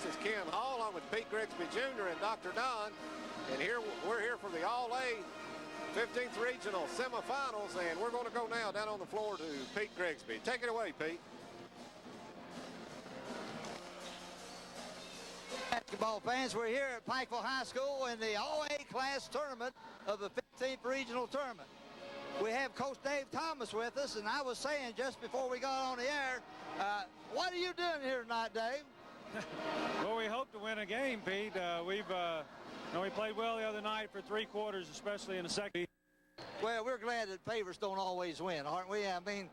This is Ken Hall. I'm with Pete Grigsby Jr. and Dr. Don. And we're here for the All-A 15th Regional semifinals, and we're going to go now down on the floor to Pete Grigsby. Take it away, Pete. Basketball fans, we're here at Pikeville High School in the All-A class tournament of the 15th Regional Tournament. We have Coach Dave Thomas with us, and I was saying just before we got on the air, what are you doing here tonight, Dave? Well, we hope to win a game, Pete. We played well the other night for 3 quarters, especially in the second. Well, we're glad that favorites don't always win, aren't we? I mean,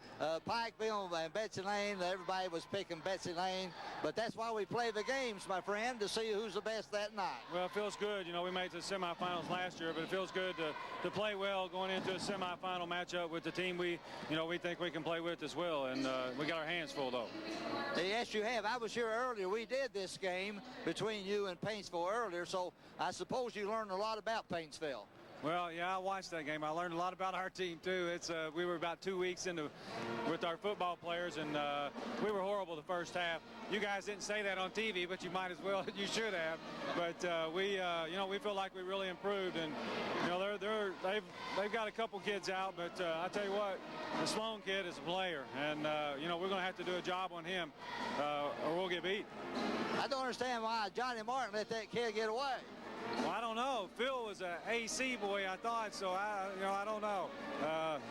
Pikeville and Betsy Lane, everybody was picking Betsy Lane, but that's why we play the games, my friend, to see who's the best that night. Well, it feels good. You know, we made it to the semifinals last year, but it feels good to play well going into a semifinal matchup with the team we think we can play with as well, and we got our hands full, though. Yes, you have. I was here earlier. We did this game between you and Paintsville earlier, so I suppose you learned a lot about Paintsville. Well, yeah, I watched that game. I learned a lot about our team, too. We were about 2 weeks into with our football players, and we were horrible the first half. You guys didn't say that on TV, but you might as well. You should have. But we feel like we really improved, and they've got a couple kids out, but I tell you what, the Sloan kid is a player, and we're going to have to do a job on him, or we'll get beat. I don't understand why Johnny Martin let that kid get away. Well, I don't know. Phil was an AC boy, I thought, so I don't know.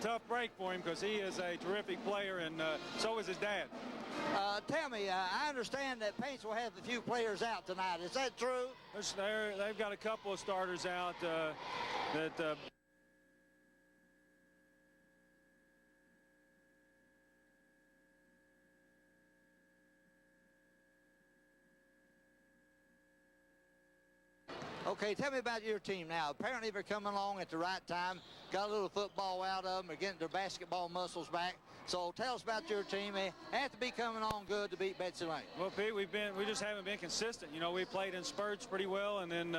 Tough break for him because he is a terrific player, and so is his dad. Tell me, I understand that Paintsville has a few players out tonight. Is that true? They've got a couple of starters out that. Okay, tell me about your team now. Apparently they're coming along at the right time. Got a little football out of them. They're getting their basketball muscles back. So tell us about your team. They have to be coming on good to beat Betsy Lane. Well, Pete, we just haven't been consistent. You know, we played in spurts pretty well, and then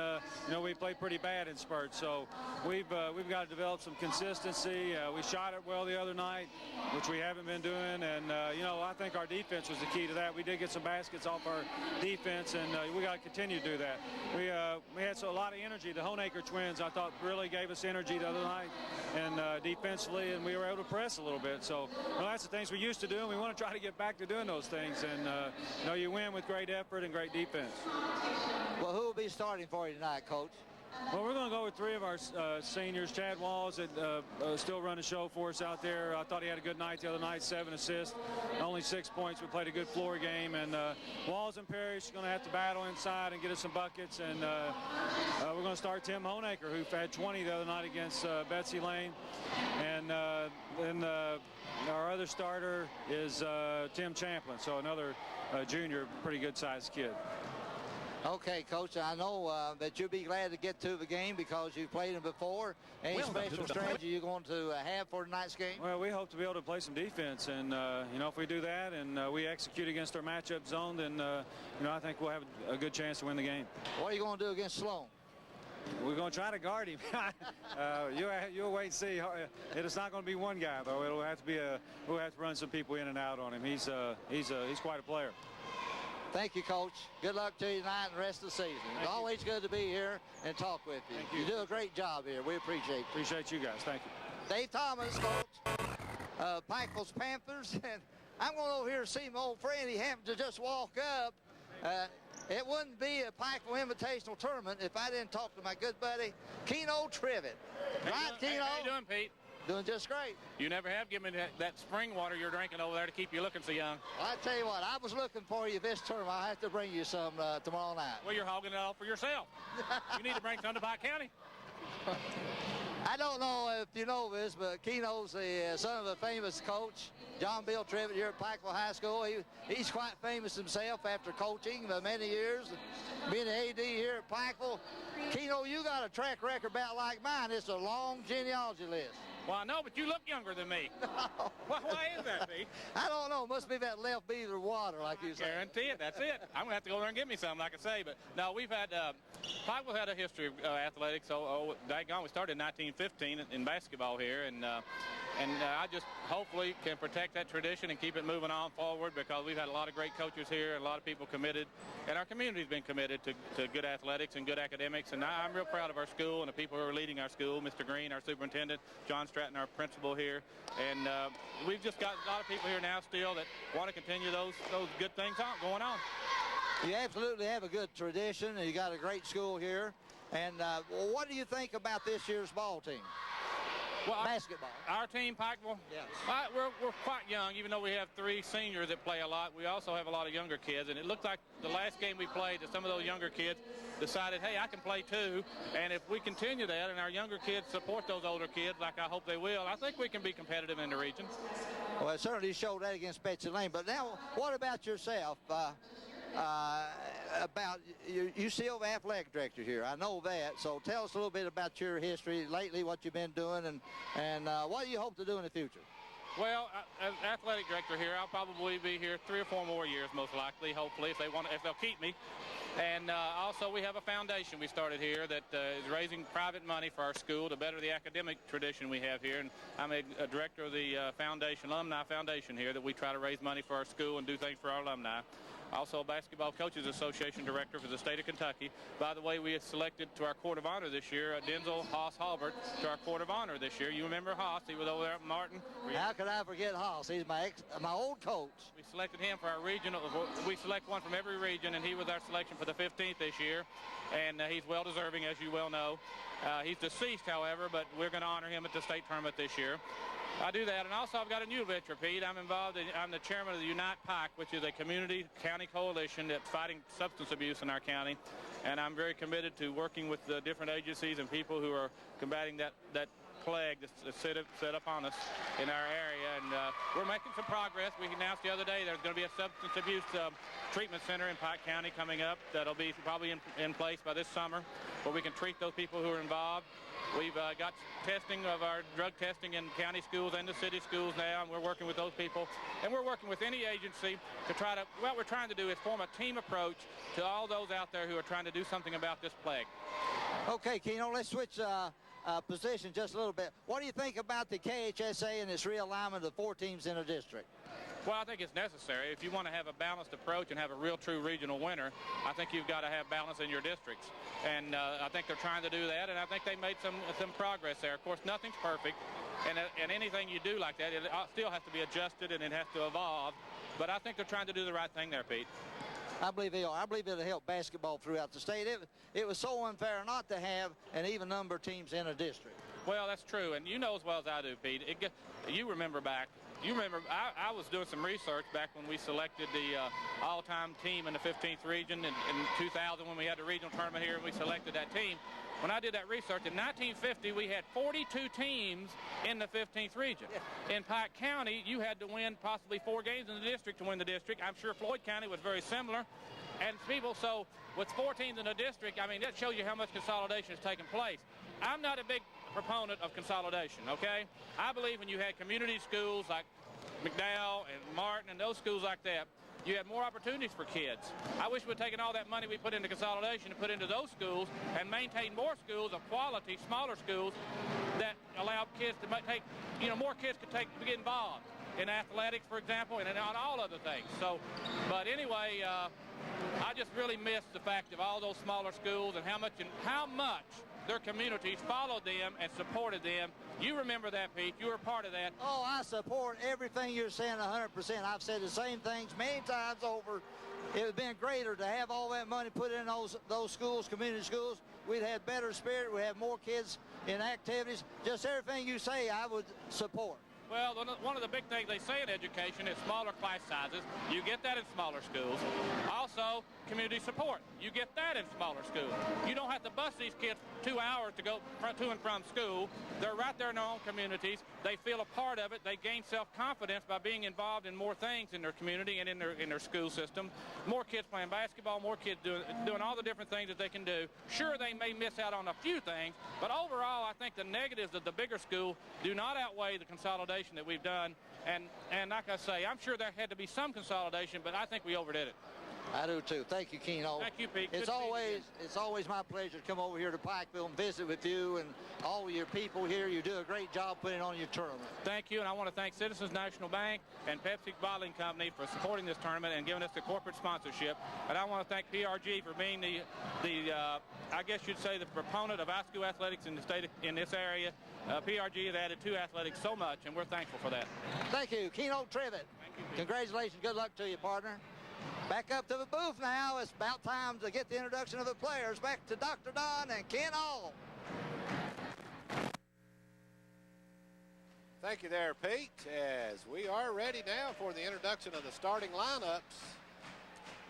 we played pretty bad in spurts. So we've got to develop some consistency. We shot it well the other night, which we haven't been doing, and I think our defense was the key to that. We did get some baskets off our defense, and we got to continue to do that. We had a lot of energy. The Honaker twins, I thought, really gave us energy the other night, and defensively, and we were able to press a little bit. So that's the things we used to do, and we want to try to get back to doing those things. And you win with great effort and great defense. Well, who will be starting for you tonight, Coach? Well, we're going to go with 3 of our seniors. Chad Walls that still run the show for us out there. I thought he had a good night the other night, 7 assists, only 6 points. We played a good floor game. And Walls and Parrish are going to have to battle inside and get us some buckets. And we're going to start Tim Honaker, who had 20 the other night against Betsy Lane. And then our other starter is Tim Champlin, so another junior, pretty good-sized kid. Okay, Coach, I know that you'll be glad to get to the game because you've played them before. Any special strategy you're going to have for tonight's game? Well, we hope to be able to play some defense, and if we do that and we execute against our matchup zone, then I think we'll have a good chance to win the game. What are you going to do against Sloan? We're going to try to guard him. You'll wait and see. It's not going to be one guy, though. It'll have to be we'll have to run some people in and out on him. He's quite a player. Thank you, Coach. Good luck to you tonight and the rest of the season. It's always good to be here and talk with you. Thank you. You do a great job here. We appreciate it. Appreciate you guys. Thank you. Dave Thomas, Coach, Pikeville's Panthers. And I'm going over here to see my old friend. He happened to just walk up. It wouldn't be a Pikeville Invitational Tournament if I didn't talk to my good buddy, Keno Trivet. Right, Keno? How you doing, Pete? Doing just great. You never have given me that spring water you're drinking over there to keep you looking so young. Well, I tell you what, I was looking for you this tournament. I'll have to bring you some tomorrow night. Well, you're hogging it all for yourself. You need to bring some to Pike County. I don't know if you know this, but Keno's the son of a famous coach, John Bill Trivet, here at Pikeville High School. He's quite famous himself after coaching for many years, being an AD here at Pikeville. Keno, you got a track record about like mine. It's a long genealogy list. Well, I know, but you look younger than me. Why is that, Pete? I don't know. Must be that left beaver water, like you said. Guarantee it. That's it. I'm going to have to go there and get me some, like I say. But, no, we've had Pikeville had a history of athletics. Daggone, we started in 1915 in basketball here. And I just hopefully can protect that tradition and keep it moving on forward, because we've had a lot of great coaches here and a lot of people committed. And our community's been committed to good athletics and good academics. And I'm real proud of our school and the people who are leading our school. Mr. Green, our superintendent, John Stratton, our principal here. And we've just got a lot of people here now still that want to continue those good things going on. You absolutely have a good tradition, and you got a great school here. And what do you think about this year's ball team? Well, basketball. Our team, Pikeville? Yes. We're quite young, even though we have 3 seniors that play a lot. We also have a lot of younger kids, and it looked like the last game we played that some of those younger kids decided, hey, I can play too. And if we continue that and our younger kids support those older kids, like I hope they will, I think we can be competitive in the region. Well, it certainly showed that against Betsy Lane. But now, what about yourself? About you still the athletic director here, I know that, so tell us a little bit about your history lately, what you've been doing, and what do you hope to do in the future? Well, as athletic director here, I'll probably be here 3 or 4 more years, most likely, hopefully, if they'll keep me. And also we have a foundation we started here that is raising private money for our school to better the academic tradition we have here. And I'm a director of the alumni foundation here, that we try to raise money for our school and do things for our alumni. Also a Basketball Coaches Association director for the state of Kentucky. By the way, we have selected to our Court of Honor this year Denzel Haas Halbert to our Court of Honor this year. You remember Haas? He was over there at Martin. How could I forget Haas? He's my old coach. We selected him for our regional. We select one from every region, and he was our selection for the 15th this year. And he's well deserving, as you well know. He's deceased, however, but we're going to honor him at the state tournament this year. I do that, and also I've got a new venture, Pete. I'm the chairman of the Unite Pike, which is a community county coalition that's fighting substance abuse in our county, and I'm very committed to working with the different agencies and people who are combating that plague that's set upon us in our area, and we're making some progress. We announced the other day there's going to be a substance abuse treatment center in Pike County coming up that'll be probably in place by this summer, where we can treat those people who are involved. We've got testing of our drug testing in county schools and the city schools now, and we're working with those people. And we're working with any agency to try to, what we're trying to do is form a team approach to all those out there who are trying to do something about this plague. Okay, Keno, let's switch position just a little bit. What do you think about the KHSA and its realignment of 4 teams in a district? Well, I think it's necessary. If you want to have a balanced approach and have a real true regional winner, I think you've got to have balance in your districts. And I think they're trying to do that, and I think they made some progress there. Of course, nothing's perfect, and anything you do like that, it still has to be adjusted and it has to evolve. But I think they're trying to do the right thing there, Pete. I believe they are. I believe it'll help basketball throughout the state. It was so unfair not to have an even number of teams in a district. Well, that's true, and you know as well as I do, Pete. You remember back. You remember, I was doing some research back when we selected the all-time team in the 15th region in 2000 when we had the regional tournament here and we selected that team. When I did that research, in 1950, we had 42 teams in the 15th region. Yeah. In Pike County, you had to win possibly 4 games in the district to win the district. I'm sure Floyd County was very similar. And people, so with 4 teams in the district, I mean, that shows you how much consolidation has taken place. I'm not a big proponent of consolidation, okay? I believe when you had community schools like McDowell and Martin and those schools like that, you had more opportunities for kids. I wish we'd taken all that money we put into consolidation and put into those schools and maintained more schools of quality, smaller schools that allowed kids to take, more kids could get involved in athletics, for example, and on all other things. So, but anyway, I just really miss the fact of all those smaller schools and how much their communities followed them and supported them. You remember that, Pete. You were part of that. Oh, I support everything you're saying 100%. I've said the same things many times over. It would have been greater to have all that money put in those schools, community schools. We'd have better spirit. We'd have more kids in activities. Just everything you say, I would support. Well, one of the big things they say in education is smaller class sizes. You get that in smaller schools. Also, also community support. You get that in smaller schools. You don't have to bus these kids 2 hours to go to and from school. They're right there in their own communities. They feel a part of it. They gain self-confidence by being involved in more things in their community and in their school system. More kids playing basketball, more kids doing all the different things that they can do. Sure, they may miss out on a few things, but overall, I think the negatives of the bigger school do not outweigh the consolidation that we've done. And like I say, I'm sure there had to be some consolidation, but I think we overdid it. I do too. Thank you, Keno. Thank you, Pete. It's always my pleasure to come over here to Pikeville and visit with you and all of your people here. You do a great job putting on your tournament. Thank you, and I want to thank Citizens National Bank and Pepsi Bottling Company for supporting this tournament and giving us the corporate sponsorship. And I want to thank PRG for being the I guess you'd say, the proponent of high school athletics in the state in this area. PRG has added to athletics so much, and we're thankful for that. Thank you, Keno Trevitt. Thank you, Pete. Congratulations. Good luck to you, partner. Back up to the booth now. It's about time to get the introduction of the players. Back to Dr. Don and Ken All. Thank you there, Pete, as we are ready now for the introduction of the starting lineups,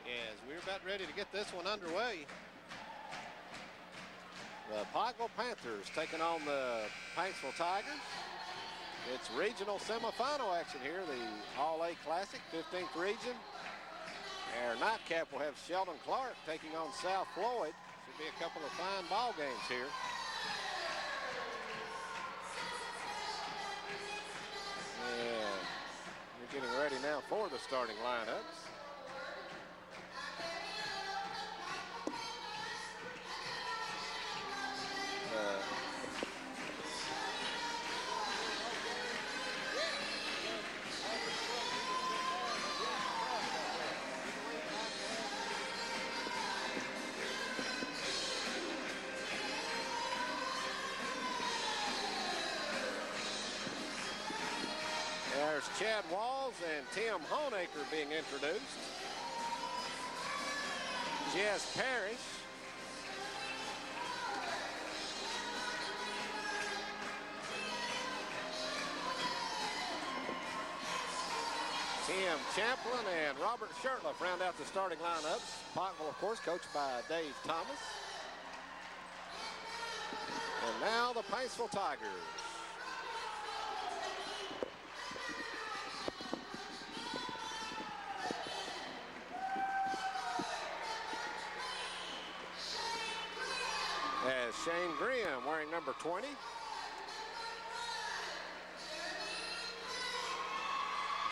as we're about ready to get this one underway. The Pikeville Panthers taking on the Paintsville Tigers. It's regional semifinal action here, the All-A Classic, 15th region. Our nightcap will have Sheldon Clark taking on South Floyd. Should be a couple of fine ball games here. And we're getting ready now for the starting lineups. There's Chad Walls and Tim Honaker being introduced. Jess Parrish. Tim Champlin and Robert Shurtleff round out the starting lineups. Pikeville, of course, coached by Dave Thomas. And now the Paintsville Tigers. As Shane Grimm wearing number 20.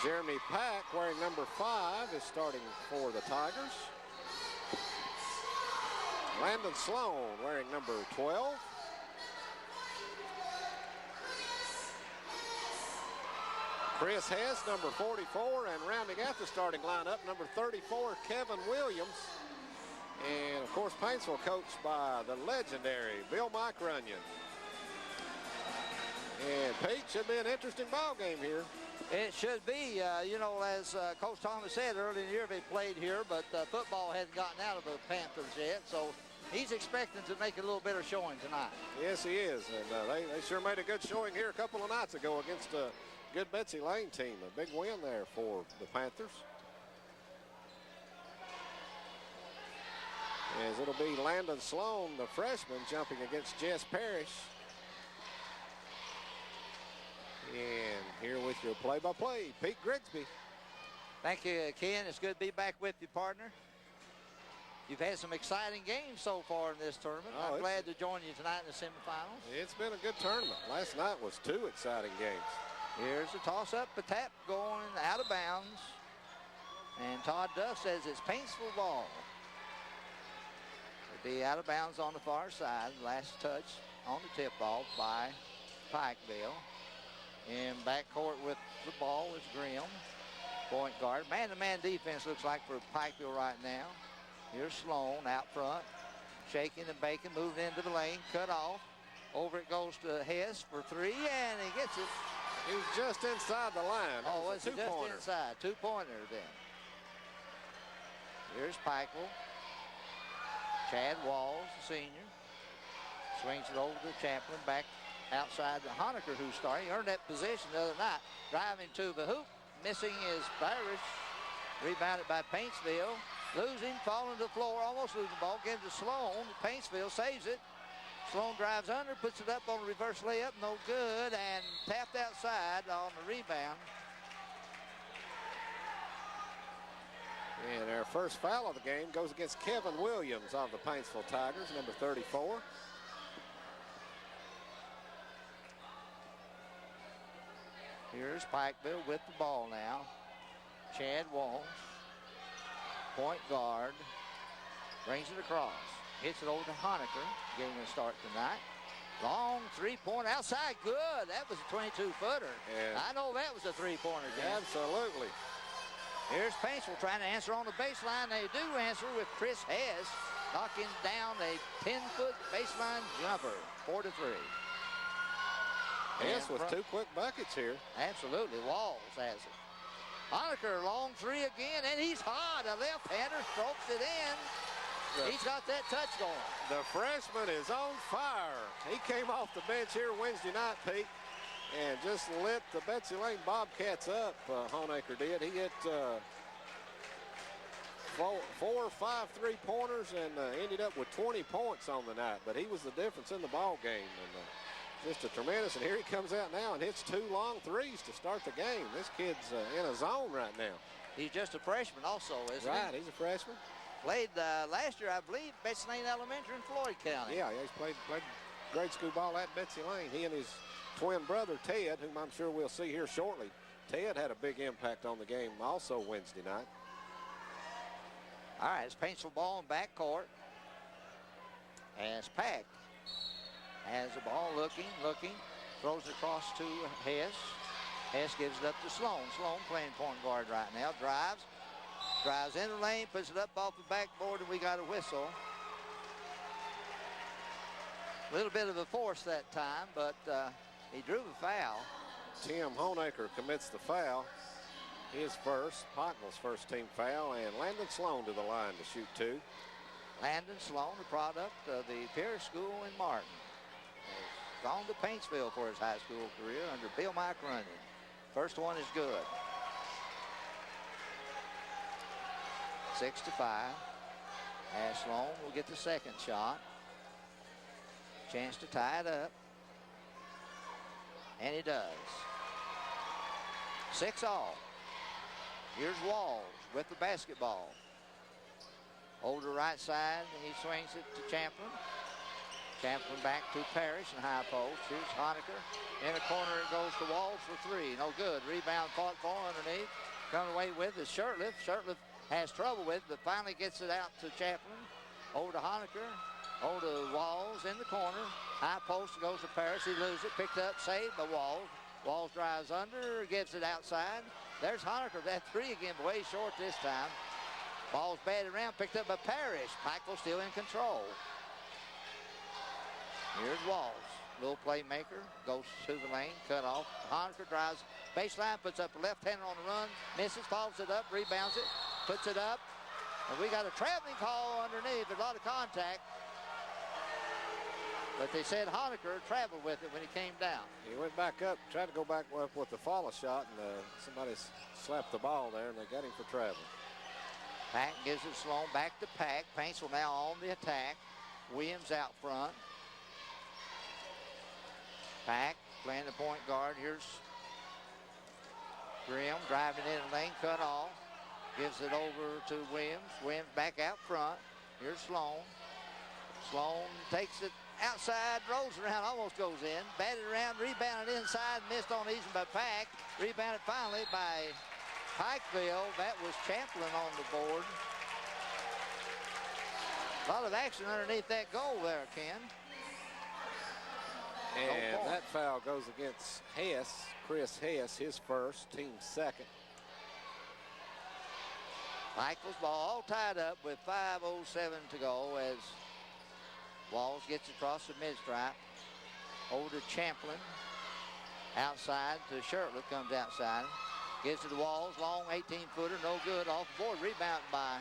Jeremy Pack wearing number 5 is starting for the Tigers. Landon Sloan wearing number 12. Chris Hess, number 44, and rounding out the starting lineup, number 34, Kevin Williams. And, of course, Paintsville coached by the legendary Bill Mike Runyon. And, Pete, should be an interesting ball game here. It should be. You know, as Coach Thomas said earlier in the year, they played here, but football hasn't gotten out of the Panthers yet. So he's expecting to make a little better showing tonight. Yes, he is. And they sure made a good showing here a couple of nights ago against a good Betsy Lane team. A big win there for the Panthers. As it'll be Landon Sloan, the freshman, jumping against Jess Parrish. And here with your play-by-play, Pete Grigsby. Thank you, Ken. It's good to be back with you, partner. You've had some exciting games so far in this tournament. I'm glad to join you tonight in the semifinals. It's been a good tournament. Last night was 2 exciting games. Here's a toss-up, a tap going out of bounds. And Todd Duff says it's Paintsville ball. It'll be out of bounds on the far side. Last touch on the tip ball by Pikeville. In backcourt with the ball is Grimm, point guard. Man-to-man defense looks like for Pikeville right now. Here's Sloan out front, shaking and baking, moving into the lane, cut off. Over it goes to Hess for 3, and he gets it. He was just inside the line. Oh, was it just inside? Two-pointer then. Here's Pikeville. Chad Walls, the senior, swings it over to Champlin, back outside to Honaker, who started. He earned that position the other night. Driving to the hoop. Missing is Parrish. Rebounded by Paintsville. Losing, falling to the floor, almost losing the ball. Gives to Sloan. Paintsville saves it. Sloan drives under, puts it up on a reverse layup. No good, and tapped outside on the rebound. And our first foul of the game goes against Kevin Williams of the Paintsville Tigers, number 34. Here's Pikeville with the ball now. Chad Walsh, point guard, brings it across. Hits it over to Honecker. Game will start tonight. Long three-pointer outside, good. That was a 22-footer. Yeah. I know that was a three-pointer. Absolutely. Here's Paintsville trying to answer on the baseline. They do answer with Chris Hess knocking down a 10-foot baseline jumper, 4-3. Hess with 2 quick buckets here. Absolutely, Walls has it. Honecker, long three again, and he's hot. A left-hander strokes it in. He's got that touch going. The freshman is on fire. He came off the bench here Wednesday night, Pete, and just lit the Betsy Lane Bobcats up, Honecker did. He hit 4 or 5 three-pointers and ended up with 20 points on the night, but he was the difference in the ball game. And just a tremendous, and here he comes out now and hits 2 long threes to start the game. This kid's in a zone right now. He's just a freshman also, isn't he? Right, he's a freshman. Played last year, I believe, Betsy Lane Elementary in Floyd County. Yeah, he's played grade school ball at Betsy Lane. He and his twin brother, Ted, whom I'm sure we'll see here shortly. Ted had a big impact on the game also Wednesday night. All right, it's Paintsville ball in backcourt. As Pack has the ball, looking, throws it across to Hess. Hess gives it up to Sloan. Sloan playing point guard right now, drives in the lane, puts it up off the backboard, and we got a whistle. A little bit of a force that time, but he drew the foul. Tim Honecker commits the foul. His first, Pikeville's first team foul, and Landon Sloan to the line to shoot 2. Landon Sloan, the product of the Pierce School in Martin. Has gone to Paintsville for his high school career under Bill Mike Runyon. First one is good. 6-5. As Sloan will get the second shot. Chance to tie it up. And he does. 6-all. Here's Walls with the basketball. Over the right side, and he swings it to Champlin. Champlin back to Parrish in high post. Here's Honecker. In the corner it goes to Walls for 3. No good. Rebound fought for underneath. Coming away with is Shirtliff. Shirtliff has trouble with it, but finally gets it out to Champlin. Over to Honecker. Over to Walls in the corner. High post goes to Parrish. He loses it. Picked up, saved by Walls. Walls drives under, gives it outside. There's Honecker. That 3 again, way short this time. Ball's batted around, picked up by Parrish. Pikeville still in control. Here's Walls. Little playmaker. Goes to the lane, cut off. Honecker drives baseline, puts up a left-hander on the run. Misses, follows it up, rebounds it, puts it up. And we got a traveling call underneath. There's a lot of contact. But they said Honecker traveled with it when he came down. He went back up, tried to go back up with the follow shot, and somebody slapped the ball there, and they got him for traveling. Pack gives it Sloan back to Pack. Paintsville now on the attack. Williams out front. Pack playing the point guard. Here's Grimm driving in the lane, cut off. Gives it over to Williams. Williams back out front. Here's Sloan. Sloan takes it outside, rolls around, almost goes in. Batted around, rebounded inside, missed on easy by Pack. Rebounded finally by Pikeville. That was Champlin on the board. A lot of action underneath that goal there, Ken. And that foul goes against Hess, Chris Hess, his first, team second. Pikeville's ball all tied up with 5:07 to go as Walls gets across the mid-stripe. Over to Champlin. Outside to Shirtliff, comes outside. Gives it to Walls, long 18-footer, no good, off the board. Rebound by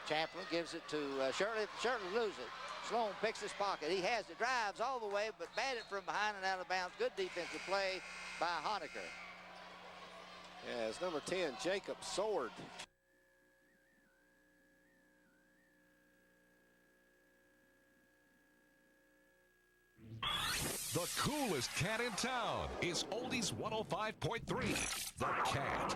Champlin, gives it to Shirtliff. Shirtliff loses it. Sloan picks his pocket. He has it, drives all the way, but batted from behind and out of bounds. Good defensive play by Honecker. Yeah, it's number 10, Jacob Sword. The coolest cat in town is Oldies 105.3, The Cat.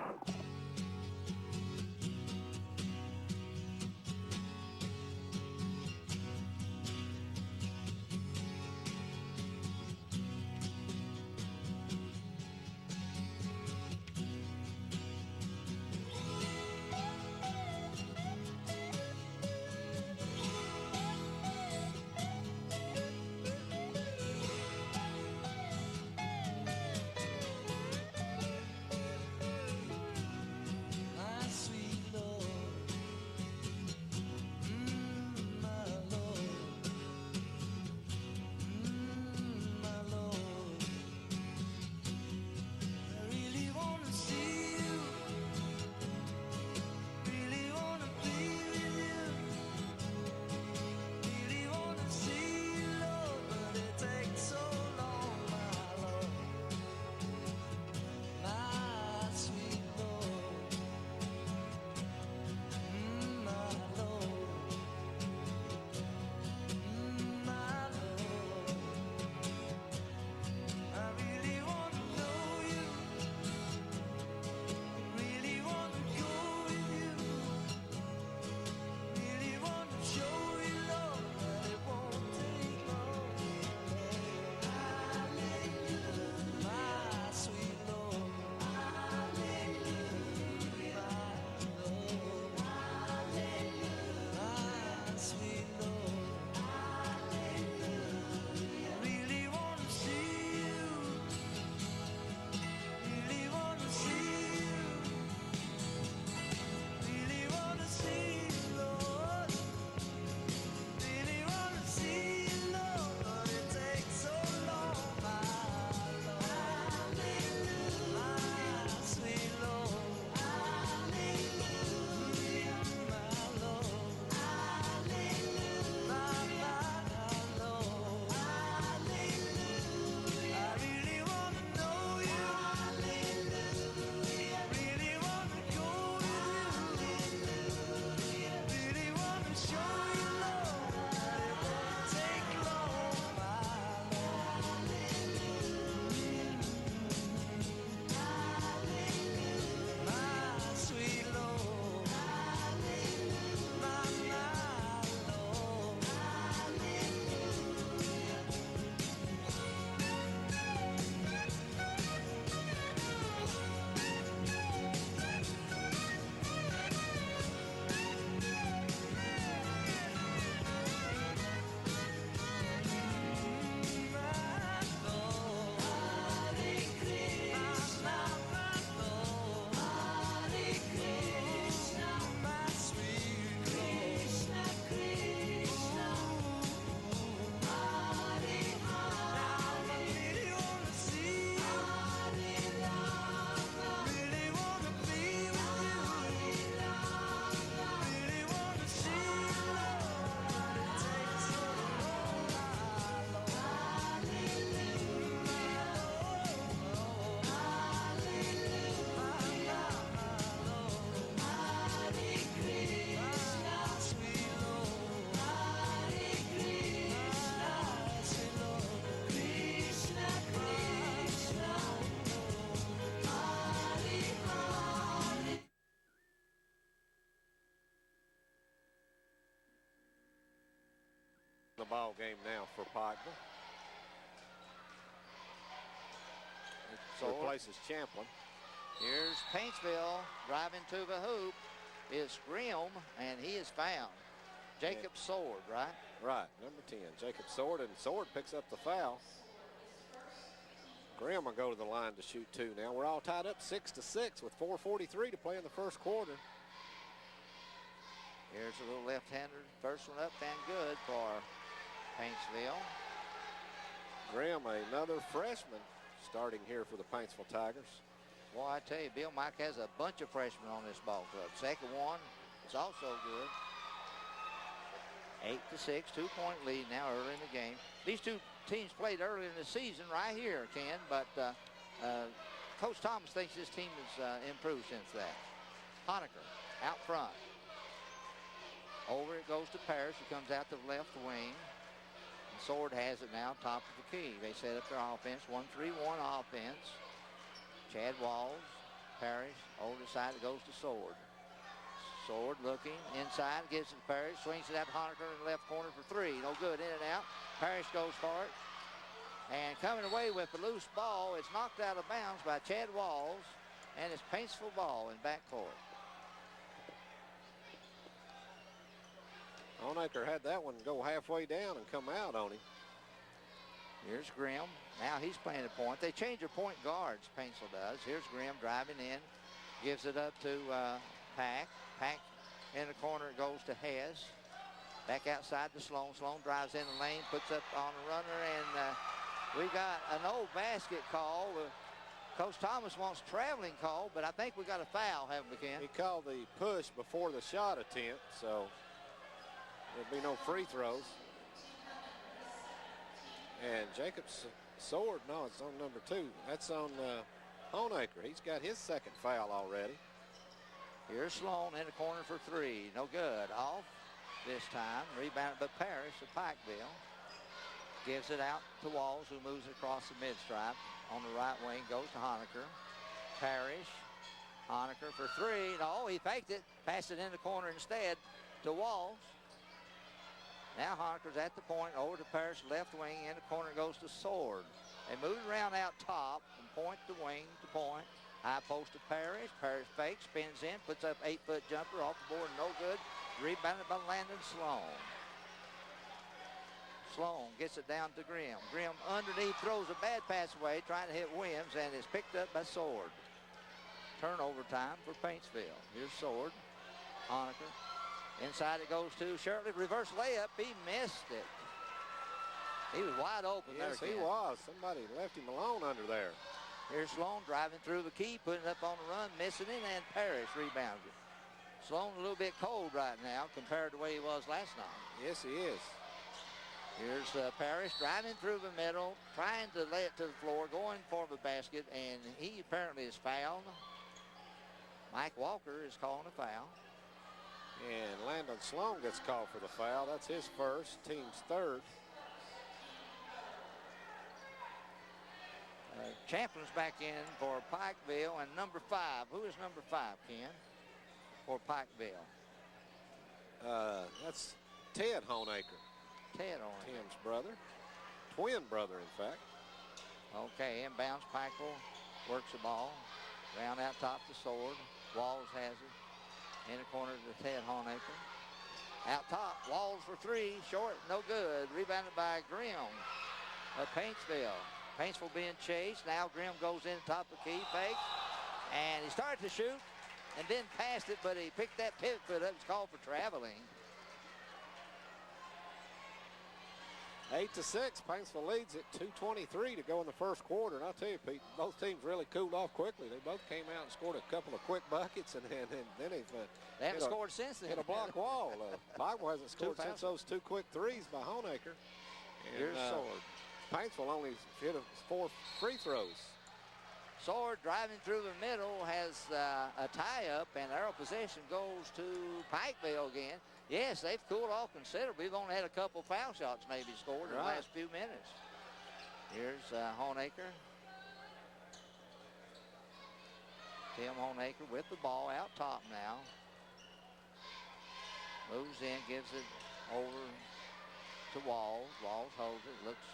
The ball game now for Pikeville. So replaces Champlin. Here's Paintsville driving to the hoop. Is Grimm, and he is found. Jacob Sword, right? Right, number 10, Jacob Sword, and Sword picks up the foul. Grimm will go to the line to shoot two now. We're all tied up 6-6 with 4:43 to play in the first quarter. Here's a little left-hander. First one up and good for Paintsville. Grimm, another freshman, starting here for the Paintsville Tigers. Well, I tell you, Bill Mike has a bunch of freshmen on this ball club. Second one is also good. 8-6, 2-point lead now early in the game. These two teams played early in the season right here, Ken, but Coach Thomas thinks this team has improved since that. Honecker out front. Over it goes to Parrish, who comes out to the left wing. Sword has it now, top of the key. They set up their offense, 1-3-1 offense. Chad Walls, Parrish, over the side, it goes to Sword. Sword looking inside, gives it to Parrish, swings it out to Honaker in the left corner for three. No good, in and out. Parrish goes for it. And coming away with the loose ball, it's knocked out of bounds by Chad Walls, and it's Paintsville ball in backcourt. Honaker had that one go halfway down and come out on him. Here's Grimm. Now he's playing a point. They change their point guards, Paintsville does. Here's Grimm driving in, gives it up to Pack. Pack in the corner, it goes to Hess. Back outside to Sloan. Sloan drives in the lane, puts up on the runner, and we got an old basket call. Coach Thomas wants a traveling call, but I think we got a foul, haven't we, Ken? He called the push before the shot attempt, so there'll be no free throws. And Jacob's Sword, no, it's on number 2. That's on Honaker. He's got his second foul already. Here's Sloan in the corner for three. No good. Off this time. Rebounded by Parrish of Pikeville. Gives it out to Walls, who moves across the mid-stripe. On the right wing goes to Honaker. Parrish. Honaker for three. No, he faked it. Passed it in the corner instead to Walls. Now Honaker's at the point, over to Parrish, left wing, in the corner goes to Sword. They move it around out top, from point to wing to point. High post to Parrish. Parrish fakes, spins in, puts up 8-foot jumper off the board, no good. Rebounded by Landon Sloan. Sloan gets it down to Grimm. Grimm underneath throws a bad pass away, trying to hit Williams, and is picked up by Sword. Turnover time for Paintsville. Here's Sword. Honaker. Inside it goes to Shirley. Reverse layup. He missed it. He was wide open there. Yes, he was. Somebody left him alone under there. Here's Sloan driving through the key, putting it up on the run, missing it, and Parrish rebounded. Sloan a little bit cold right now compared to the way he was last night. Yes, he is. Here's Parrish driving through the middle, trying to lay it to the floor, going for the basket, and he apparently is fouled. Mike Walker is calling a foul. And Landon Sloan gets called for the foul. That's his first, team's third. Champlin's back in for Pikeville, and number 5. Who is number 5, Ken, for Pikeville? That's Ted Honaker. Ted Honaker. Tim's brother. Twin brother, in fact. Okay, inbounds. Pikeville works the ball. Round out top to Sword. Walls has it. In the corner to Ted Honaker. Out top, Walls for three, short, no good. Rebounded by Grimm of Paintsville. Paintsville being chased. Now Grimm goes in top of key, fakes, and he started to shoot and then passed it, but he picked that pivot foot up. It's called for traveling. 8-6, Paintsville leads it, 2:23 to go in the first quarter. And I'll tell you, Pete, both teams really cooled off quickly. They both came out and scored a couple of quick buckets, and then they've they haven't scored since then. Hit a block wall. Pikeville hasn't scored since those 2 quick threes by Honaker. Here's Sword. Paintsville only hit 4 free throws. Sword driving through the middle has a tie-up, and arrow possession goes to Pikeville again. Yes, they've cooled off considerably. We've only had a couple foul shots maybe scored in the last few minutes. Here's Honaker. Tim Honaker with the ball out top now. Moves in, gives it over to Walls. Walls holds it, looks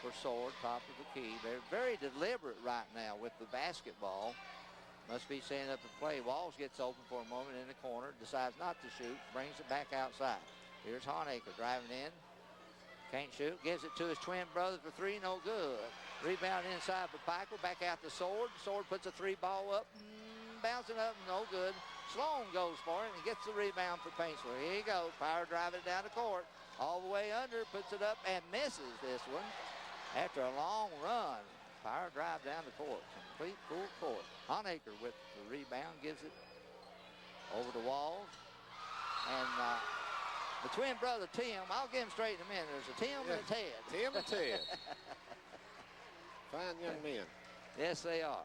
for Sword, top of the key. They're very deliberate right now with the basketball. Must be setting up a play. Walls gets open for a moment in the corner, decides not to shoot, brings it back outside. Here's Honaker driving in. Can't shoot, gives it to his twin brother for three, no good. Rebound inside for Pikeville, back out to Sword. Sword puts a 3 ball up, bouncing up, no good. Sloan goes for it and gets the rebound for Paintsville. Here he goes, power driving down the court. All the way under, puts it up and misses this one. After a long run, power drive down the court, complete full court. Honaker with the rebound, gives it over to Walls. And the twin brother, Tim, I'll get him straight in a minute. There's a Tim and a Ted. Tim and Ted. Fine young men. Yes, they are.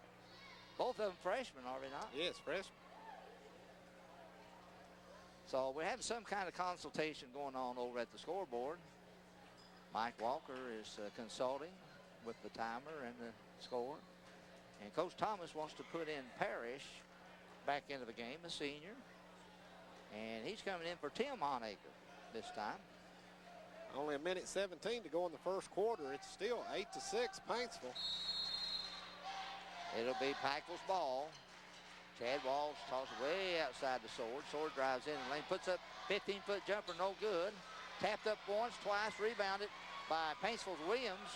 Both of them freshmen, are they not? Yes, freshmen. So we're having some kind of consultation going on over at the scoreboard. Mike Walker is consulting with the timer and the score. And Coach Thomas wants to put in Parrish back into the game, a senior. And he's coming in for Tim Honaker this time. Only a minute 17 to go in the first quarter. It's still 8-6 Paintsville. It'll be Pikeville's ball. Chad Walls tosses way outside the Sword. Sword drives in the lane, puts up 15-foot jumper, no good. Tapped up once, twice, rebounded by Paintsville's Williams.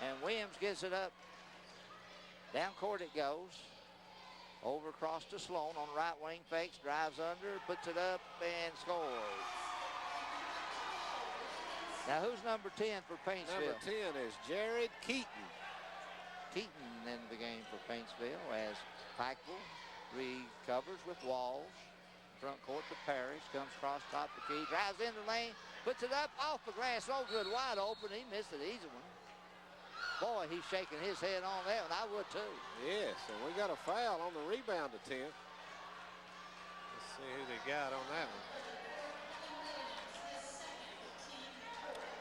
And Williams gets it up. Down court it goes. Over across to Sloan on the right wing, fakes, drives under, puts it up, and scores. Now, who's number 10 for Paintsville? Number 10 is Jared Keaton. Keaton in the game for Paintsville as Pikeville recovers with Walls. Front court to Parrish, comes across top the key, drives in the lane, puts it up off the glass, no good, wide open. He missed an easy one. Boy, he's shaking his head on that one. I would too. Yes, and we got a foul on the rebound attempt. Let's see who they got on that one.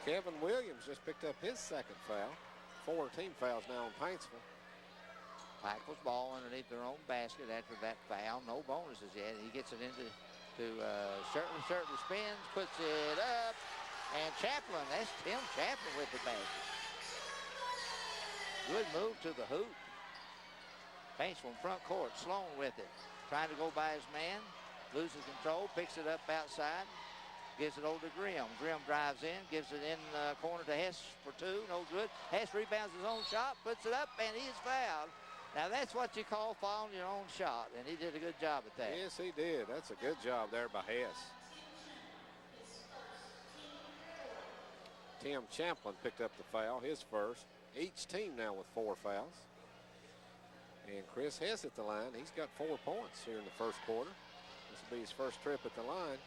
Kevin Williams just picked up his second foul. 4 team fouls now on Paintsville. Pikeville's ball underneath their own basket after that foul. No bonuses yet. He gets it into Shirtley spins, puts it up, and Chaplin, that's Tim Chaplin with the basket. Good move to the hoop. Paintsville in front court, Sloan with it. Trying to go by his man, loses control, picks it up outside, gives it over to Grimm. Grimm drives in, gives it in the corner to Hess for 2, no good. Hess rebounds his own shot, puts it up, and he is fouled. Now that's what you call fouling your own shot, and he did a good job at that. Yes, he did. That's a good job there by Hess. Tim Champlin picked up the foul, his first. Each team now with 4 fouls. And Chris Hess at the line. He's got 4 points here in the first quarter. This will be his first trip at the line.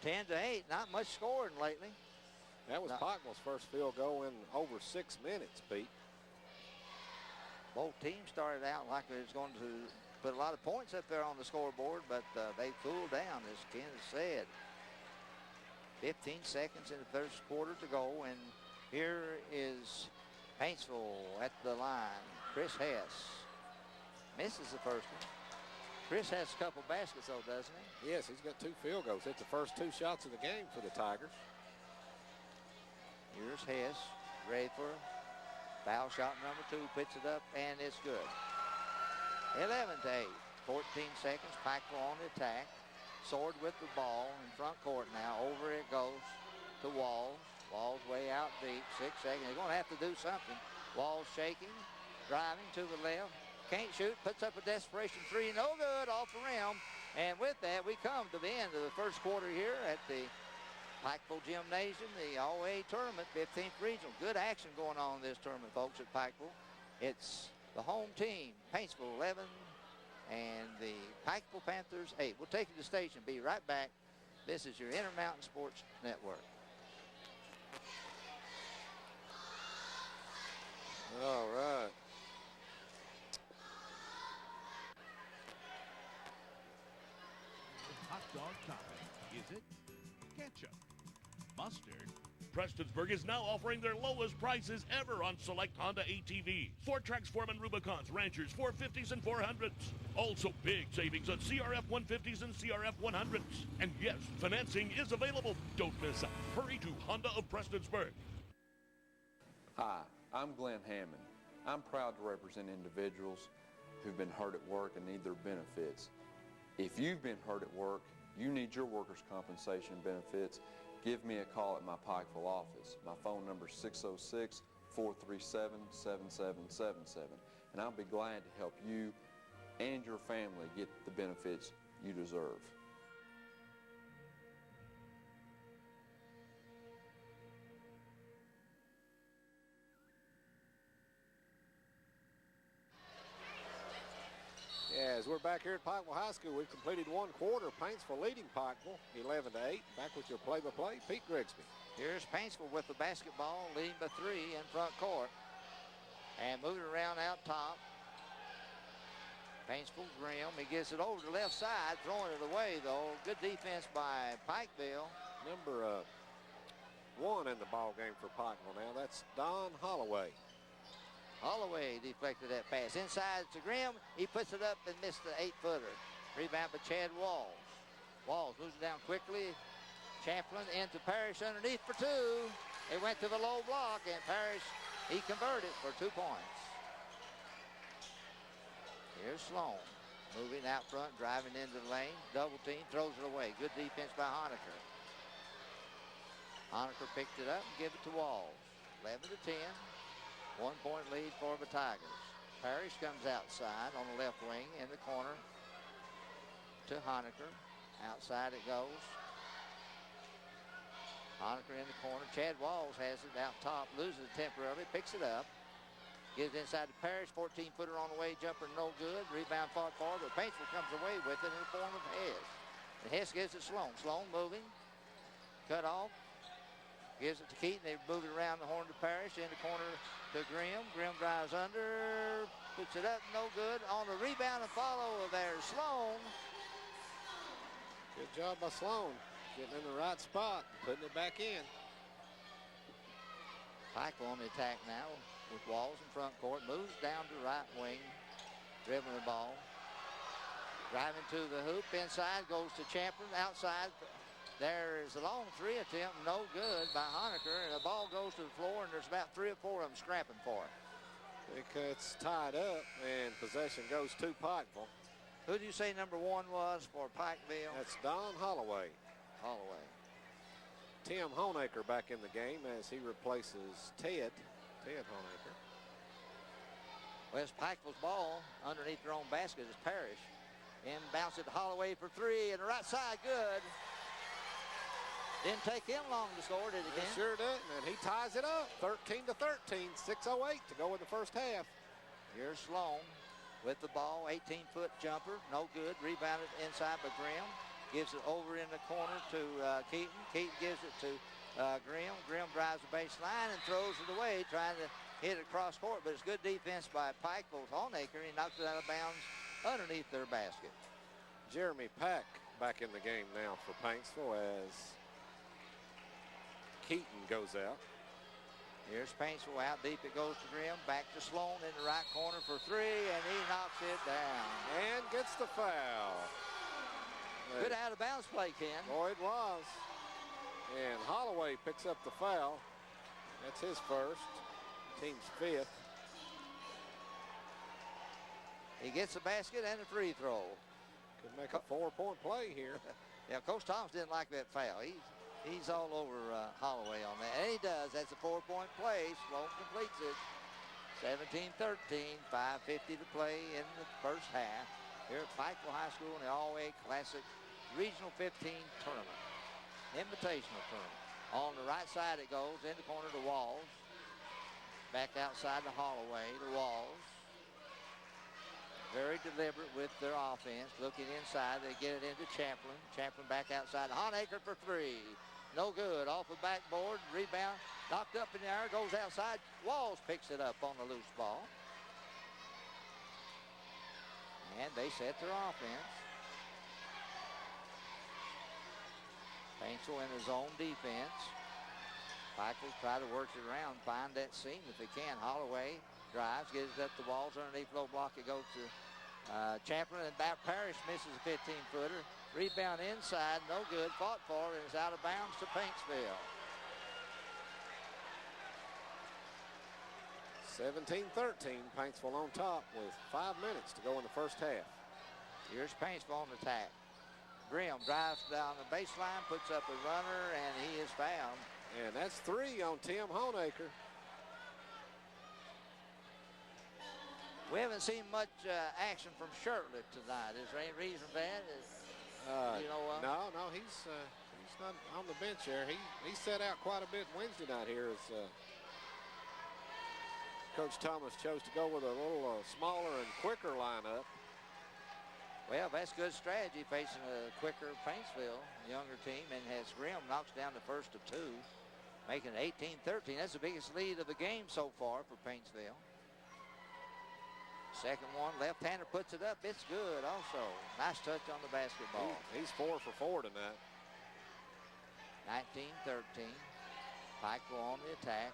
10-8, not much scoring lately. That was Pikeville's first field goal in over 6 minutes, Pete. Both teams started out like it was going to put a lot of points up there on the scoreboard, but they cooled down, as Ken said. 15 seconds in the first quarter to go, and here is Paintsville at the line. Chris Hess misses the first one. Chris has a couple baskets, though, doesn't he? Yes, he's got 2 field goals. Hit the first 2 shots of the game for the Tigers. Here's Hess, ready for foul shot number 2, puts it up, and it's good. 11-8, 14 seconds, Pikeville on the attack. Sword with the ball in front court now. Over it goes to Walls. Walls way out deep, 6 seconds. They're going to have to do something. Walls shaking, driving to the left. Can't shoot, puts up a desperation 3, no good, off the rim. And with that, we come to the end of the first quarter here at the Pikeville Gymnasium, the All-A tournament, 15th regional. Good action going on in this tournament, folks, at Pikeville. It's the home team, Paintsville 11, and the Pikeville Panthers 8. We'll take you to the station, be right back. This is your Intermountain Sports Network. All right. Hot dog topping, is it? Ketchup, mustard. Prestonsburg is now offering their lowest prices ever on select Honda ATVs. Ford Trax, Foreman, Rubicons, Ranchers, 450s and 400s. Also big savings on CRF 150s and CRF 100s. And yes, financing is available. Don't miss out. Hurry to Honda of Prestonsburg. Hi, I'm Glenn Hammond. I'm proud to represent individuals who've been hurt at work and need their benefits. If you've been hurt at work, you need your workers' compensation benefits, give me a call at my Pikeville office. My phone number is 606-437-7777, and I'll be glad to help you and your family get the benefits you deserve. As we're back here at Pikeville High School, we've completed 1 quarter. Paintsville leading Pikeville 11-8. Back with your play-by-play, Pete Grigsby. Here's Paintsville with the basketball, leading by 3 in front court. And moving around out top. Paintsville, Grimm, he gets it over to the left side, throwing it away though. Good defense by Pikeville. one in the ball game for Pikeville now. That's Don Holloway. Holloway deflected that pass. Inside to Grimm. He puts it up and missed the 8-footer. Rebound by Chad Walls. Walls moves it down quickly. Champlin into Parrish underneath for two. They went to the low block, and Parrish, he converted for 2 points. Here's Sloan. Moving out front, driving into the lane. Double team, throws it away. Good defense by Honecker. Honecker picked it up and gave it to Walls. 11-10. 1-point lead for the Tigers. Parrish comes outside on the left wing in the corner to Honecker. Outside it goes. Honecker in the corner. Chad Walls has it out top. Loses it temporarily. Picks it up. Gives it inside to Parrish. 14-footer on the way. Jumper no good. Rebound fought for, but Paintsville comes away with it in the form of Hess. And Hess gives it Sloan. Sloan moving. Cut off. Gives it to Keaton. They move it around the horn to Parrish. In the corner to Grimm. Grimm drives under. Puts it up. No good. On the rebound and follow there, Sloan. Good job by Sloan. Getting in the right spot. Putting it back in. Pikeville on the attack now with Walls in front court. Moves down to right wing. Dribbling the ball. Driving to the hoop. Inside. Goes to Champlin. Outside. There is a long 3 attempt. No good by Honecker. And the ball goes to the floor. And there's about 3 or 4 of them scrapping for it. It's tied up. And possession goes to Pikeville. Who do you say number 1 was for Pikeville? That's Don Holloway. Holloway. Tim Honecker back in the game as he replaces Ted Honecker. Well, it's Pikeville's ball underneath their own basket is Parrish. And bounce it to Holloway for 3, and the right side, good. Didn't take him long to score, did it, Ken? It sure didn't, and he ties it up, 13-13, 6:08 to go in the first half. Here's Sloan with the ball, 18-foot jumper, no good. Rebounded inside by Grimm. Gives it over in the corner to Keaton. Keaton gives it to Grimm. Grimm drives the baseline and throws it away, trying to hit it across court, but it's good defense by Pikeville's Honecker. He knocks it out of bounds underneath their basket. Jeremy Pack back in the game now for Paintsville as Keaton goes out. Here's Paintsville out deep. It goes to Grimm. Back to Sloan in the right corner for 3, and he knocks it down. And gets the foul. Good out of bounds play, Ken. Boy, it was. And Holloway picks up the foul. That's his first. Team's 5th. He gets the basket and a free throw. Could make a 4-point play here. Yeah, Coach Thomas didn't like that foul. He's all over Holloway on that. And he does. That's a 4-point play. Sloan completes it. 17-13, 5:50 to play in the first half. Here at Pikeville High School in the All-A Classic Regional 15 Tournament. Invitational tournament. On the right side it goes, in the corner to Walls. Back outside to Holloway, to Walls. Very deliberate with their offense. Looking inside, they get it into Champlin. Champlin back outside to Honecker for 3. No good, off the backboard, rebound, knocked up in the air, goes outside. Walls picks it up on the loose ball. And they set their offense. Paintsville in his own defense. Pikeville try to work it around, find that seam if they can. Holloway drives, gets it up the Walls underneath low block. It goes to Champlin, and back Parrish misses a 15-footer. Rebound inside, no good. Fought for, and is out of bounds to Paintsville. 17-13, Paintsville on top with 5 minutes to go in the first half. Here's Paintsville on the attack. Grimm drives down the baseline, puts up a runner, and he is fouled. And that's 3 on Tim Honecker. We haven't seen much action from Shirtley tonight. Is there any reason for that? No, he's not on the bench there. He set out quite a bit Wednesday night here as Coach Thomas chose to go with a little smaller and quicker lineup. Well, that's good strategy facing a quicker Paintsville younger team, and has Grimm knocks down the first of 2, making it 18-13. That's the biggest lead of the game so far for Paintsville. Second one, left-hander puts it up. It's good also. Nice touch on the basketball. He's 4 for 4 tonight. 19-13. Pikeville on the attack.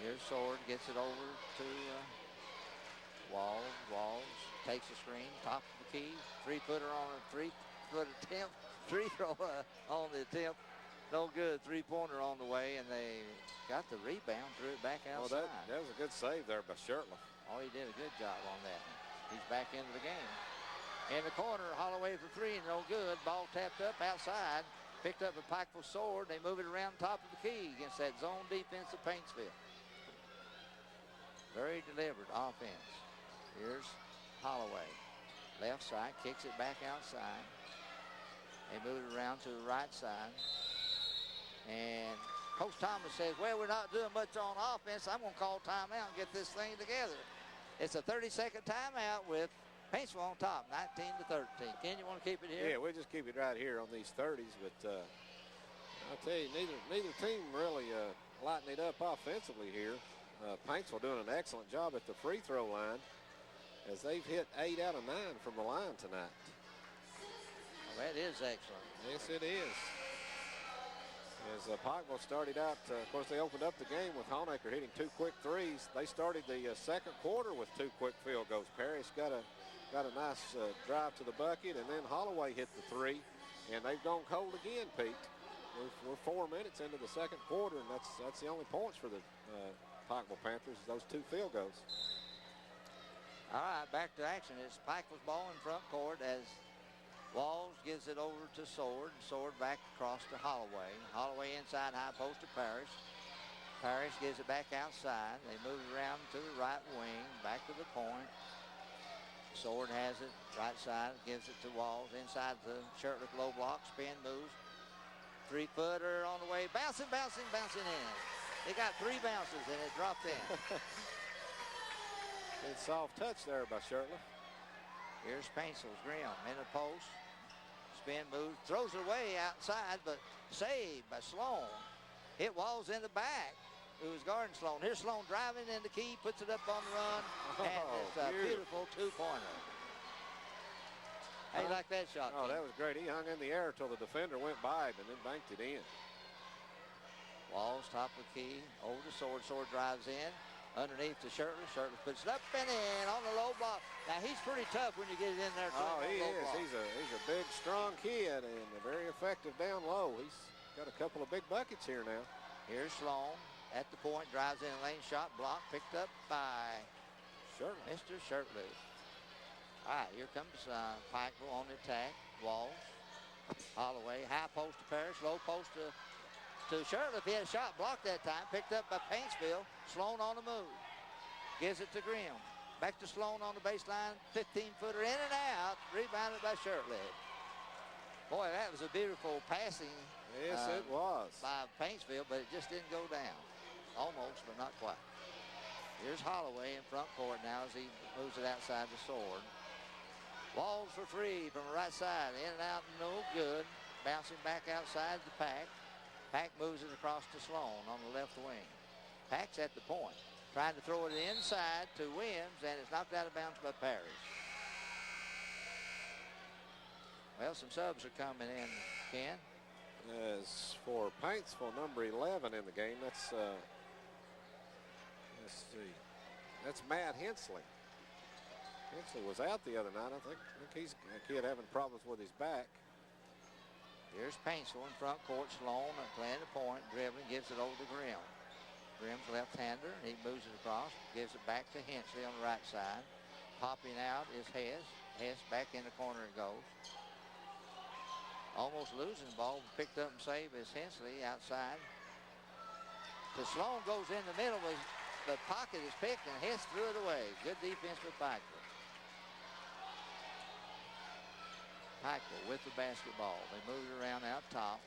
Here's Sword, gets it over to Walls. Walls takes the screen, top of the key. Three-footer on a three-foot attempt. Free throw on the attempt. No good. Three-pointer on the way, and they got the rebound, threw it back outside. Well, that was a good save there by Shirtliff. Oh, he did a good job on that. He's back into the game. In the corner, Holloway for three, and no good. Ball tapped up outside. Picked up a Pikeville Sword. They move it around top of the key against that zone defense of Paintsville. Very deliberate offense. Here's Holloway. Left side, kicks it back outside. They move it around to the right side. And Coach Thomas says, well, we're not doing much on offense. I'm going to call timeout and get this thing together. It's a 30-second timeout with Paintsville on top, 19-13. Ken, you want to keep it here? Yeah, we'll just keep it right here on these 30s. But I'll tell you, neither team really lighting it up offensively here. Paintsville doing an excellent job at the free throw line as they've hit 8 out of 9 from the line tonight. Well, that is excellent. Yes, it is. As Pikeville started out, of course, they opened up the game with Honaker hitting 2 quick threes. They started the second quarter with 2 quick field goals. Parrish got a nice drive to the bucket, and then Holloway hit the 3, and they've gone cold again, Pete. We're 4 minutes into the second quarter, and that's the only points for the Pikeville Panthers, those 2 field goals. All right, back to action. It's Pikeville's ball in front court as Walls gives it over to Sword. Sword back across to Holloway. Holloway inside, high post to Parrish. Parrish gives it back outside. They move it around to the right wing, back to the point. Sword has it, right side, gives it to Walls. Inside the Shirtliff low block, spin moves. Three-footer on the way, bouncing in. They got 3 bounces and it dropped in. Good soft touch there by Shirtliff. Here's Paintsville's Grimm in the post. Spin move, throws it away outside, but saved by Sloan. Hit Walls in the back, who was guarding Sloan. Here's Sloan driving in the key, puts it up on the run, and it's a beautiful 2-pointer. How you like that shot, Oh, King? that was great. He hung in the air until the defender went by him and then banked it in. Walls, top of the key, over to Sword. Sword drives in. Underneath to Shirtliff. Shirtliff puts it up and in on the low block. Now, he's pretty tough when you get it in there. Oh, he is. He's a big, strong kid and very effective down low. He's got a couple of big buckets here now. Here's Sloan at the point. Drives in a lane shot. Block picked up by Shirtliff. Mr. Shirtliff. All right, here comes Pikeville on the attack. Walls. Holloway. High post to Parrish. Low post to Shirtliff. He had a shot blocked that time. Picked up by Paintsville. Sloan on the move. Gives it to Grimm. Back to Sloan on the baseline. 15-footer in and out. Rebounded by Shirtliff. Boy, that was a beautiful passing. Yes, it was. By Paintsville, but it just didn't go down. Almost, but not quite. Here's Holloway in front court now as he moves it outside the Sword. Walls for 3 from the right side. In and out, no good. Bouncing back outside the Pack. Pack moves it across to Sloan on the left wing. Pack's at the point. Trying to throw it inside to Williams, and it's knocked out of bounds by Parrish. Well, some subs are coming in, Ken. As for Paintsville, number 11 in the game, that's, let's see, that's Matt Hensley. Hensley was out the other night. I think he's a kid having problems with his back. Here's Paintsville in front court. Sloan playing the point, dribbling, gives it over to Grimm. Grimm's left-hander, and he moves it across, gives it back to Hensley on the right side. Popping out is Hess. Hess back in the corner it goes. Almost losing the ball, picked up and saved as Hensley outside. To Sloan goes in the middle, but the pocket is picked, and Hess threw it away. Good defense for Pikeville. Pikeville with the basketball. They move it around out top.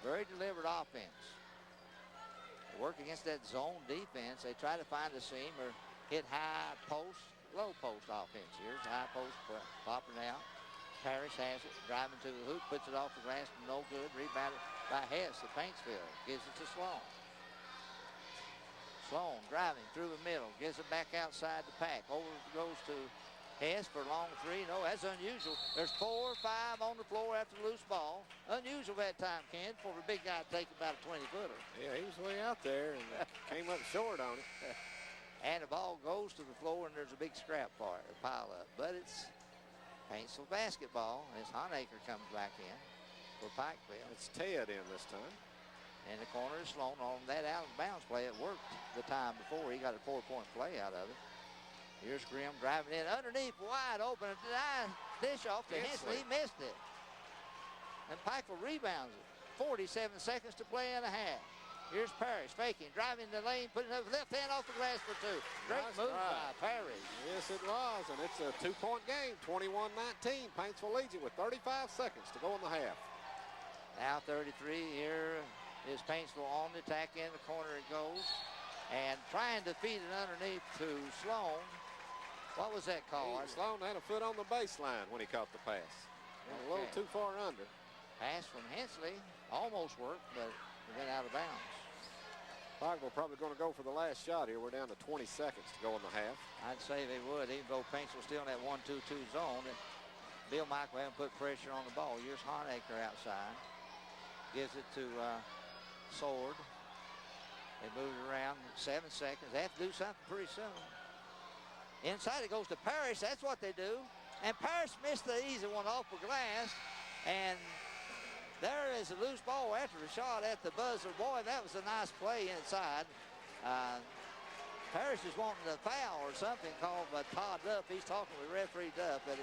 Very deliberate offense. They work against that zone defense. They try to find a seam or hit high post, low post offense. Here's the high post popping out. Parrish has it, driving to the hoop, puts it off the glass, no good. Rebounded by Hess to Paintsville. Gives it to Sloan. Sloan driving through the middle, gives it back outside the Pack. Over goes to Hess for a long three. No, that's unusual. There's 4 or 5 on the floor after the loose ball. Unusual that time, Ken, for a big guy to take about a 20-footer. Yeah, he was way out there and came up short on it. And the ball goes to the floor, and there's a big scrap part, a pile up. But it's Paintsville basketball, as Honaker comes back in for Pikeville. It's Ted in this time. In the corner is Sloan on that out of bounds play. It worked the time before. He got a 4-point play out of it. Here's Grimm driving in underneath, wide open. A dish off to Hensley. He missed it. And Pikeville rebounds it. 47 seconds to play and a half. Here's Parrish faking, driving the lane, putting up left hand off the glass for 2. Great Nice move drive by Parrish. Yes, it was, and it's a 2-point game, 21-19. Paintsville leads it with 35 seconds to go in the half. Now 33. Here is Paintsville on the attack. In the corner it goes. And trying to feed it underneath to Sloan. What was that call? Sloan had a foot on the baseline when he caught the pass. A little too far under. Pass from Hensley. Almost worked, but it went out of bounds. Pikeville probably going to go for the last shot here. We're down to 20 seconds to go in the half. I'd say they would, even though Paintsville's still in that 1-2-2 zone. And Bill Michael hasn't put pressure on the ball. Here's Honaker outside. Gives it to Sword. They move it around 7 seconds. They have to do something pretty soon. Inside it goes to Parrish. That's what they do. And Parrish missed the easy one off the glass. And there is a loose ball after the shot at the buzzer. Boy, that was a nice play inside. Parrish is wanting a foul or something called by Todd Duff. He's talking with referee Duff. But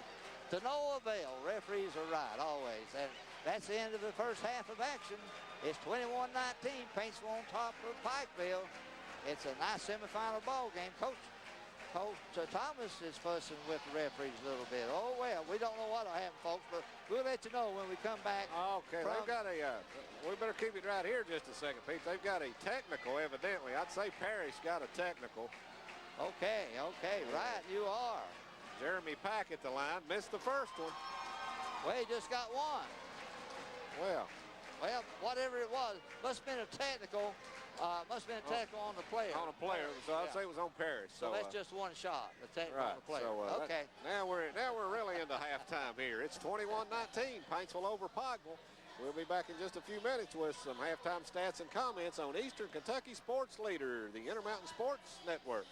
to no avail. Referees are right always. And that's the end of the first half of action. It's 21-19. Paintsville on top of Pikeville. It's a nice semifinal ball game. Coach Thomas is fussing with the referees a little bit. Oh, well, we don't know what'll happen, folks, but we'll let you know when we come back. Okay, they've got a, we better keep it right here just a second, Pete. They've got a technical, evidently. I'd say Parrish got a technical. Okay, right, you are. Jeremy Pack at the line, missed the first one. Well, he just got one. Well, whatever it was, must have been a technical. Must have been a technical on the player. On a player, so I'd say it was on Parrish. So that's just one shot, the technical on the player. So, okay. Now we're really into halftime here. It's 21-19, Paintsville over Pikeville. We'll be back in just a few minutes with some halftime stats and comments on Eastern Kentucky sports leader, the Intermountain Sports Network.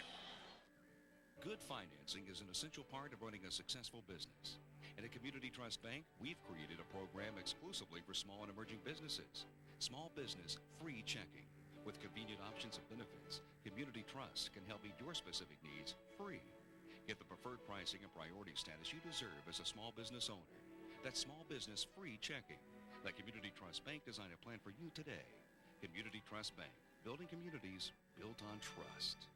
Good financing is an essential part of running a successful business. At a Community Trust Bank, we've created a program exclusively for small and emerging businesses. Small business free checking. With convenient options and benefits, Community Trust can help meet your specific needs free. Get the preferred pricing and priority status you deserve as a small business owner. That's small business free checking. Let Community Trust Bank design a plan for you today. Community Trust Bank, building communities built on trust.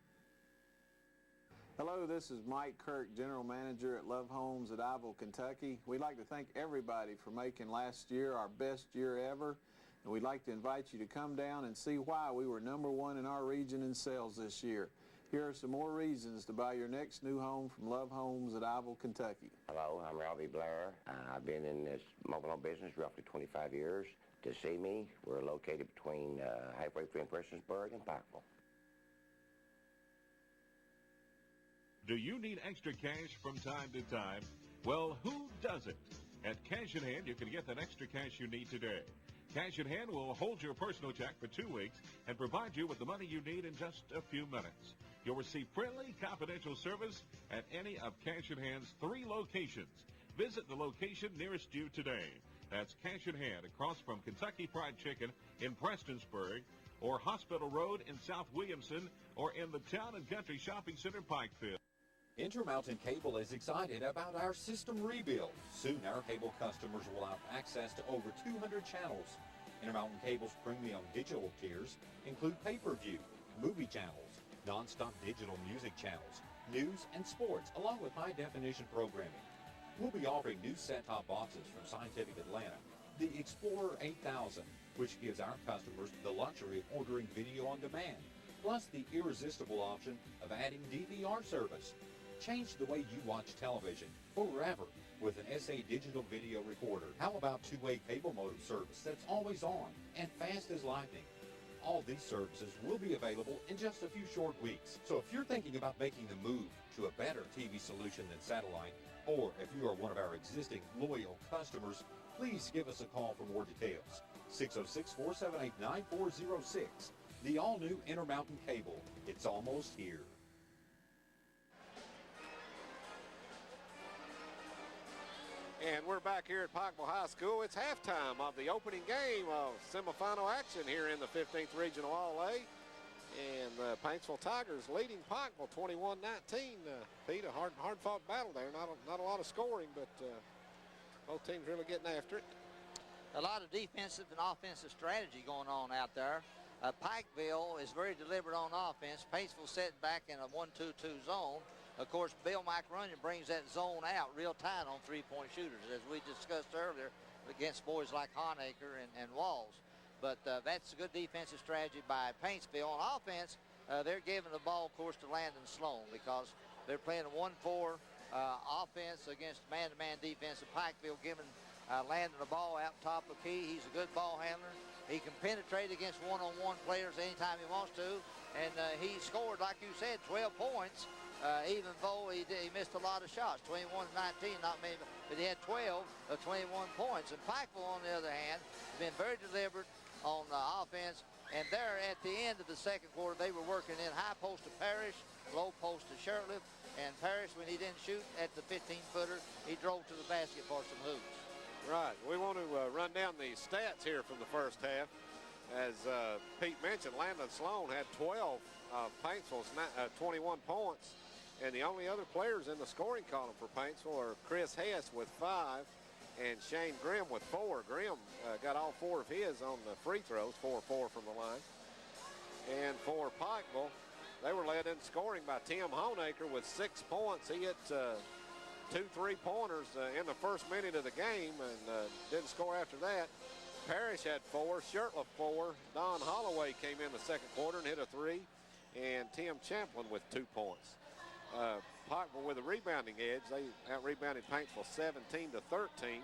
Hello, this is Mike Kirk, General Manager at Love Homes at Pikeville, Kentucky. We'd like to thank everybody for making last year our best year ever. And we'd like to invite you to come down and see why we were #1 in our region in sales this year. Here are some more reasons to buy your next new home from Love Homes at Pikeville, Kentucky. Hello, I'm Robbie Blair. I've been in this mobile home business roughly 25 years. To see me, we're located between halfway between Prestonsburg and Pikeville. Do you need extra cash from time to time? Well, who doesn't? At Cash in Hand, you can get that extra cash you need today. Cash in Hand will hold your personal check for 2 weeks and provide you with the money you need in just a few minutes. You'll receive friendly, confidential service at any of Cash in Hand's 3 locations. Visit the location nearest you today. That's Cash in Hand across from Kentucky Fried Chicken in Prestonsburg, or Hospital Road in South Williamson, or in the Town and Country Shopping Center, Pikeville. Intermountain Cable is excited about our system rebuild. Soon our cable customers will have access to over 200 channels. Intermountain Cable's premium digital tiers include pay-per-view, movie channels, non-stop digital music channels, news and sports, along with high-definition programming. We'll be offering new set-top boxes from Scientific Atlanta, the Explorer 8000, which gives our customers the luxury of ordering video on demand, plus the irresistible option of adding DVR service. Change the way you watch television forever with an SA digital video recorder. How about two-way cable modem service that's always on and fast as lightning? All these services will be available in just a few short weeks. So if you're thinking about making the move to a better TV solution than satellite, or if you are one of our existing loyal customers, please give us a call for more details. 606-478-9406. The all-new Intermountain Cable. It's almost here. And we're back here at Pikeville High School. It's halftime of the opening game of semifinal action here in the 15th Regional All-A. And the Paintsville Tigers leading Pikeville 21-19. Pete, a hard-fought battle there. Not a lot of scoring, but both teams really getting after it. A lot of defensive and offensive strategy going on out there. Pikeville is very deliberate on offense. Paintsville setting back in a 1-2-2 zone. Of course, Bill McRunyon brings that zone out real tight on three-point shooters, as we discussed earlier, against boys like Honaker and Walls. But that's a good defensive strategy by Paintsville. On offense, they're giving the ball, of course, to Landon Sloan because they're playing a 1-4 offense against man-to-man defense. And Pikeville giving Landon the ball out top of key. He's a good ball handler. He can penetrate against one-on-one players anytime he wants to. And he scored, like you said, 12 points. Even though he missed a lot of shots, 21-19, not many, but he had 12 of 21 points. And Pikeville, on the other hand, has been very deliberate on the offense. And there at the end of the second quarter, they were working in high post to Parrish, low post to Shirtliff. And Parrish, when he didn't shoot at the 15-footer, he drove to the basket for some hoops. Right. We want to run down the stats here from the first half. As Pete mentioned, Landon Sloan had 12 Paintsville's 21 points. And the only other players in the scoring column for Paintsville are Chris Hess with 5 and Shane Grimm with 4. Grimm got all 4 of his on the free throws, 4-4 from the line. And for Pikeville, they were led in scoring by Tim Honaker with 6 points. He hit 2 3-pointers in the first minute of the game and didn't score after that. Parrish had 4, Shirtliff 4. Don Holloway came in the second quarter and hit a 3. And Tim Champlin with 2 points. Pikeville with a rebounding edge. They out-rebounded Paintsville 17-13.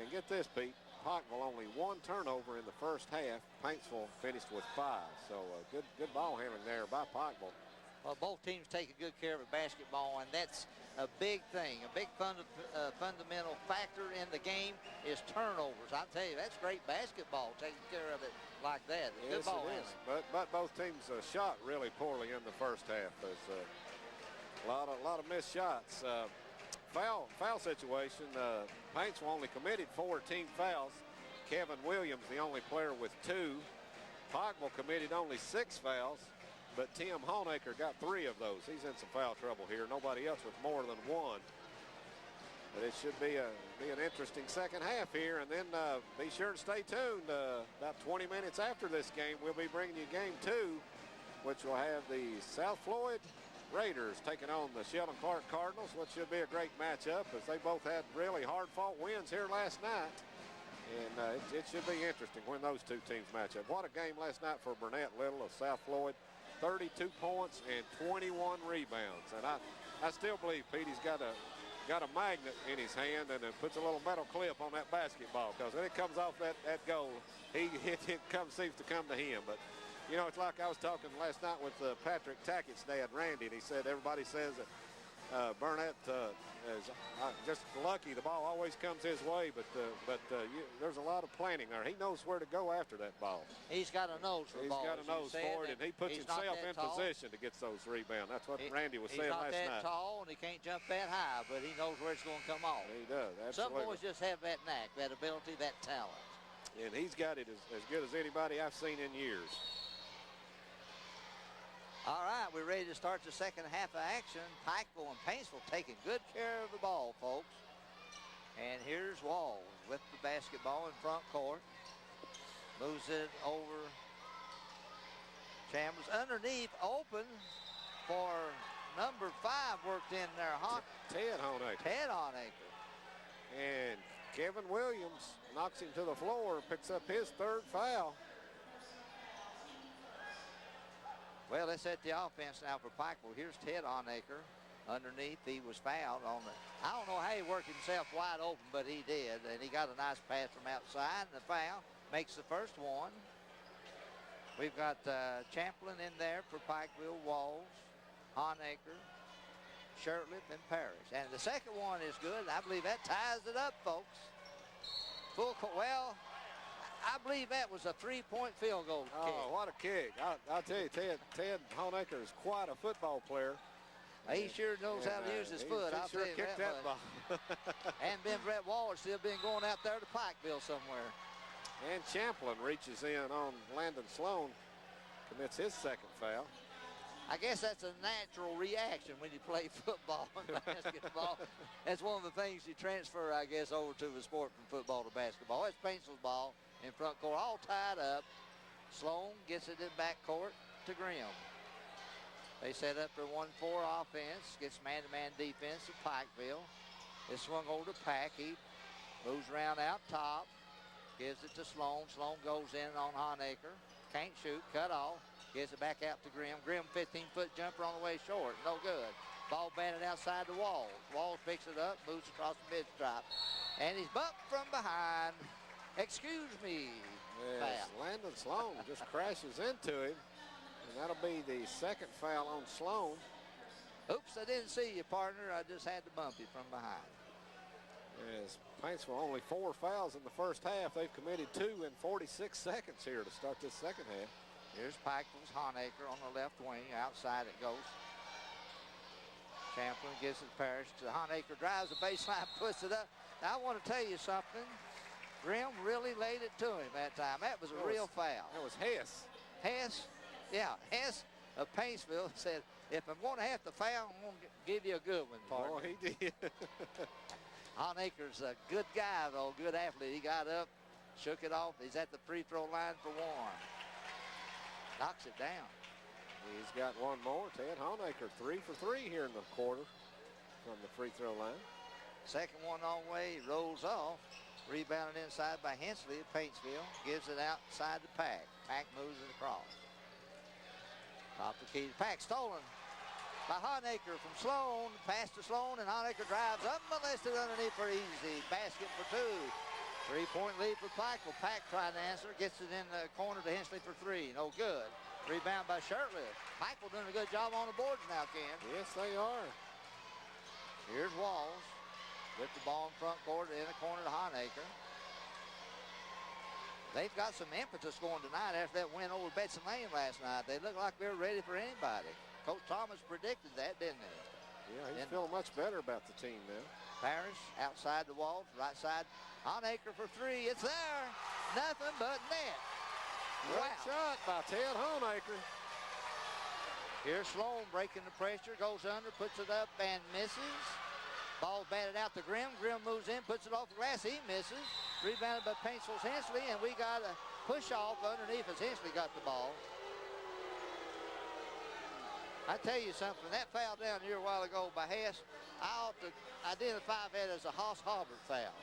And get this, Pete, Pikeville only 1 turnover in the first half. Paintsville finished with 5. So good ball handling there by Pikeville. Well, both teams taking good care of the basketball, and that's a big thing. A big fundamental factor in the game is turnovers. I'll tell you, that's great basketball, taking care of it like that. Good ball handling. But both teams shot really poorly in the first half. There's a lot of missed shots. Foul situation. Paintsville only committed 4 team fouls. Kevin Williams, the only player with 2. Pikeville committed only 6 fouls, but Tim Honaker got 3 of those. He's in some foul trouble here. Nobody else with more than 1. But it should be an interesting second half here. And then be sure to stay tuned. About 20 minutes after this game, we'll be bringing you game 2, which will have the South Floyd Raiders taking on the Sheldon Clark Cardinals, which should be a great matchup as they both had really hard-fought wins here last night. And it should be interesting when those two teams match up. What a game last night for Burnett Little of South Floyd. 32 points and 21 rebounds. And I still believe Petey's got a magnet in his hand and it puts a little metal clip on that basketball, because when it comes off that goal, it seems to come to him. But you know, it's like I was talking last night with Patrick Tackett's dad, Randy, and he said everybody says that Burnett is just lucky. The ball always comes his way, but there's a lot of planning there. He knows where to go after that ball. He's got a nose for the ball. He's got a nose for it, and he puts himself in position to get those rebounds. That's what Randy was saying last night. He's not that tall, and he can't jump that high, but he knows where it's going to come off. He does, absolutely. Some boys just have that knack, that ability, that talent. And he's got it as good as anybody I've seen in years. All right, we're ready to start the second half of action. Pikeville and Paintsville taking good care of the ball, folks. And here's Walls with the basketball in front court. Moves it over. Chambers underneath, open for number 5, worked in there. Ted Honaker. And Kevin Williams knocks him to the floor, picks up his 3rd foul. Well, let's set the offense now for Pikeville. Here's Ted Honaker underneath. He was fouled on the, I don't know how he worked himself wide open, but he did. And he got a nice pass from outside, and the foul makes the first one. We've got Champlin in there for Pikeville, Walls, Honaker, Shirtliff, and Parrish. And the second one is good. I believe that ties it up, folks. Well, I believe that was a 3-point field goal kick. Oh, what a kick. I'll tell you, Ted Honaker is quite a football player. He sure knows how to use his foot. I'll sure tell you kicked that ball. And Ben Brett Waller still been going out there to Pikeville somewhere. And Champlin reaches in on Landon Sloan, commits his second foul. I guess that's a natural reaction when you play football and basketball. That's one of the things you transfer, I guess, over to the sport from football to basketball. It's Paintsville's ball in front court, all tied up. Sloan gets it in back court to Grimm. They set up their 1-4 offense, gets man-to-man defense to Pikeville. It's swung over to Pack. He moves around out top, gives it to Sloan. Sloan goes in on Honaker. Can't shoot, cut off. Gives it back out to Grimm. Grimm, 15-foot jumper on the way short, no good. Ball batted outside the Walls. Walls picks it up, moves across the mid-stripe. And he's bumped from behind. Excuse me. Yes, Landon Sloan just crashes into him. And that'll be the second foul on Sloan. Oops, I didn't see you, partner. I just had to bump you from behind. Yes, Paintsville only 4 fouls in the first half. They've committed 2 in 46 seconds here to start this second half. Here's Pikeville's Honaker on the left wing. Outside it goes. Champlin gives it to Parrish. Honaker drives the baseline, puts it up. Now, I want to tell you something. Grimm really laid it to him that time. That was a real foul. That was Hess. Hess? Yeah, Hess of Paintsville said, if I'm going to have to foul, I'm going to give you a good one, partner. Oh, he did. Honaker's a good guy, though, good athlete. He got up, shook it off. He's at the free throw line for one. Knocks it down. He's got one more. Ted Honaker, 3 for 3 here in the quarter from the free throw line. Second one on way, rolls off. Rebounded inside by Hensley of Paintsville. Gives it outside to Pack. Pack moves it across. Top the key to Pack. Stolen by Honaker from Sloan. Pass to Sloan, and Honaker drives unmolested underneath for easy. Basket for 2. 3-point lead for Pikeville. Pack trying to answer. Gets it in the corner to Hensley for 3. No good. Rebound by Shirtliff. Pikeville doing a good job on the boards now, Ken. Yes, they are. Here's Walls with the ball in front court in the corner to Honaker. They've got some impetus going tonight after that win over Betson Lane last night. They look like they're ready for anybody. Coach Thomas predicted that, didn't he? Yeah, he's feeling much better about the team now. Parrish outside the Walls, right side. Honaker for 3. It's there. Nothing but net. Great shot by Ted Honaker. Here's Sloan breaking the pressure, goes under, puts it up, and misses. Ball batted out to Grimm. Grimm moves in, puts it off the glass. He misses. Rebounded by Paintsville's Hensley, and we got a push-off underneath as Hensley got the ball. I tell you something, that foul down here a while ago by Hess, I ought to identify that as a Hoss Hobart foul.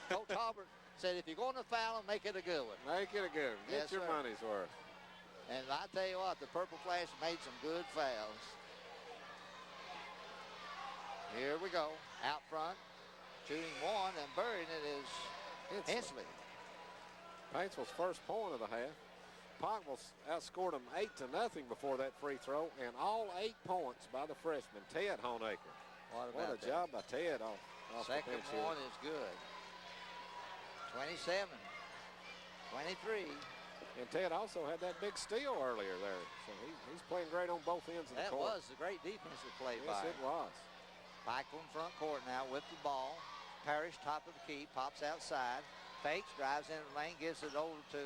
Coach Hobart said, if you're going to foul him, make it a good one. Make it a good one. Get your money's worth. And I tell you what, the Purple Flash made some good fouls. Here we go. Out front, shooting one and burying it is Hensley. Paintsville's first point of the half. Pikeville outscored them 8-0 before that free throw, and all 8 points by the freshman, Ted Honaker. What a job by Ted off Second the bench one here. is good. 27, 23. And Ted also had that big steal earlier there, so he's playing great on both ends of the court. That was a great defensive play by him. Yes, it was. Pikeville in front court now with the ball. Parrish, top of the key, pops outside. Fakes, drives into the lane, gives it over to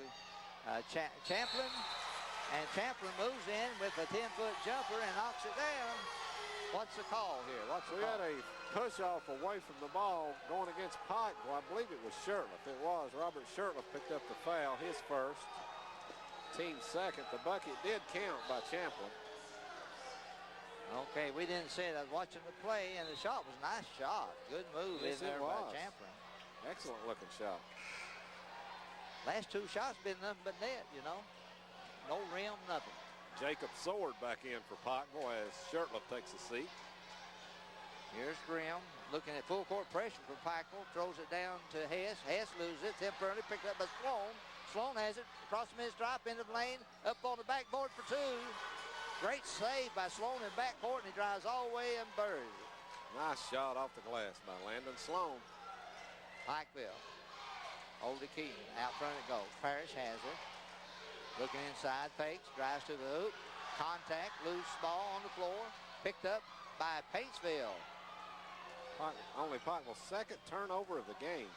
Champlin. And Champlin moves in with a 10-foot jumper and knocks it down. What's the call here? We had a push-off away from the ball going against Pikeville. I believe it was Shirtliff. It was. Robert Shirtliff picked up the foul, his first. Team second. The bucket did count by Champlin. Okay, we didn't see it. I was watching the play, and the shot was a nice shot. Good move in there by Champlin. Excellent looking shot. Last 2 shots been nothing but net, you know. No rim, nothing. Jacob Sword back in for Pikeville as Shirtliff takes a seat. Here's Grimm looking at full court pressure for Pikeville. Throws it down to Hess. Hess loses it. Temporarily picked up by Sloan. Sloan has it across the mid's drop into the lane, up on the backboard for two. Great save by Sloan in backcourt, and he drives all the way and buries it. Nice shot off the glass by Landon Sloan. Pikeville. Over to Keaton. Out front it goes. Parrish has it. Looking inside, fakes, drives to the hoop. Contact, loose ball on the floor. Picked up by Paintsville. Only Pikeville's second turnover of the game.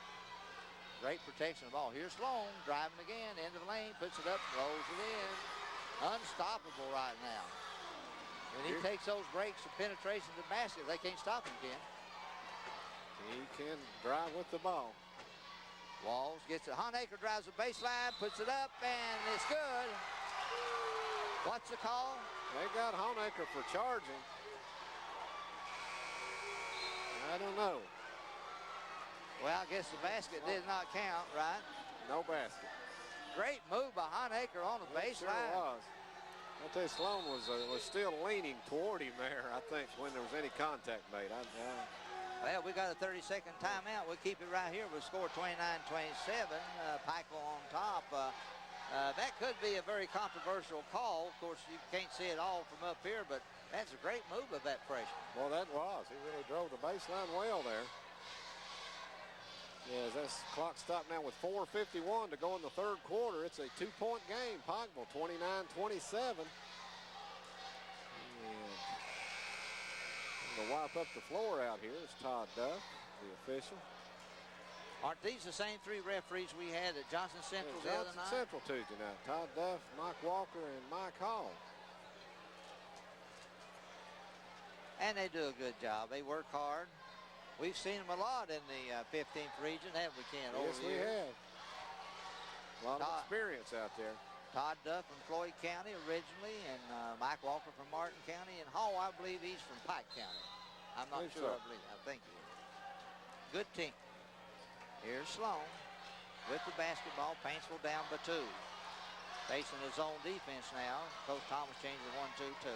Great protection of the ball. Here's Sloan driving again into the lane, puts it up, rolls it in. Unstoppable right now. When he takes those breaks and penetration to the basket, they can't stop him, Ken. He can drive with the ball. Walls gets it. Honaker drives the baseline, puts it up, and it's good. What's the call? They got Honaker for charging. I don't know. Well, I guess the basket did not count, right? No basket. Great move by Honaker on the baseline. Sure was. I'll tell you, Sloan was still leaning toward him there, I think, when there was any contact made. Well, we got a 30-second timeout. We'll keep it right here. We'll score 29-27. Pikeville on top. That could be a very controversial call. Of course, you can't see it all from up here, but that's a great move of that freshman. Well, that was. He really drove the baseline well there. Yeah, this clock stopped now with 4:51 to go in the third quarter. It's a two-point game. Pikeville 29-27. To wipe up the floor out here is Todd Duff, the official. Aren't these the same three referees we had at Johnson Central the other night? Johnson Central Tuesday night. Todd Duff, Mike Walker, and Mike Hall. And they do a good job. They work hard. We've seen them a lot in the 15th region, haven't we, Ken? Yes, we have. A lot of experience out there. Todd Duff from Floyd County originally, and Mike Walker from Martin County, and Hall, I believe he's from Pike County. I'm not sure. So. I think he is. Good team. Here's Sloan with the basketball. Paintsville down by 2. Facing his own defense now. Coach Thomas changes 1-2-2.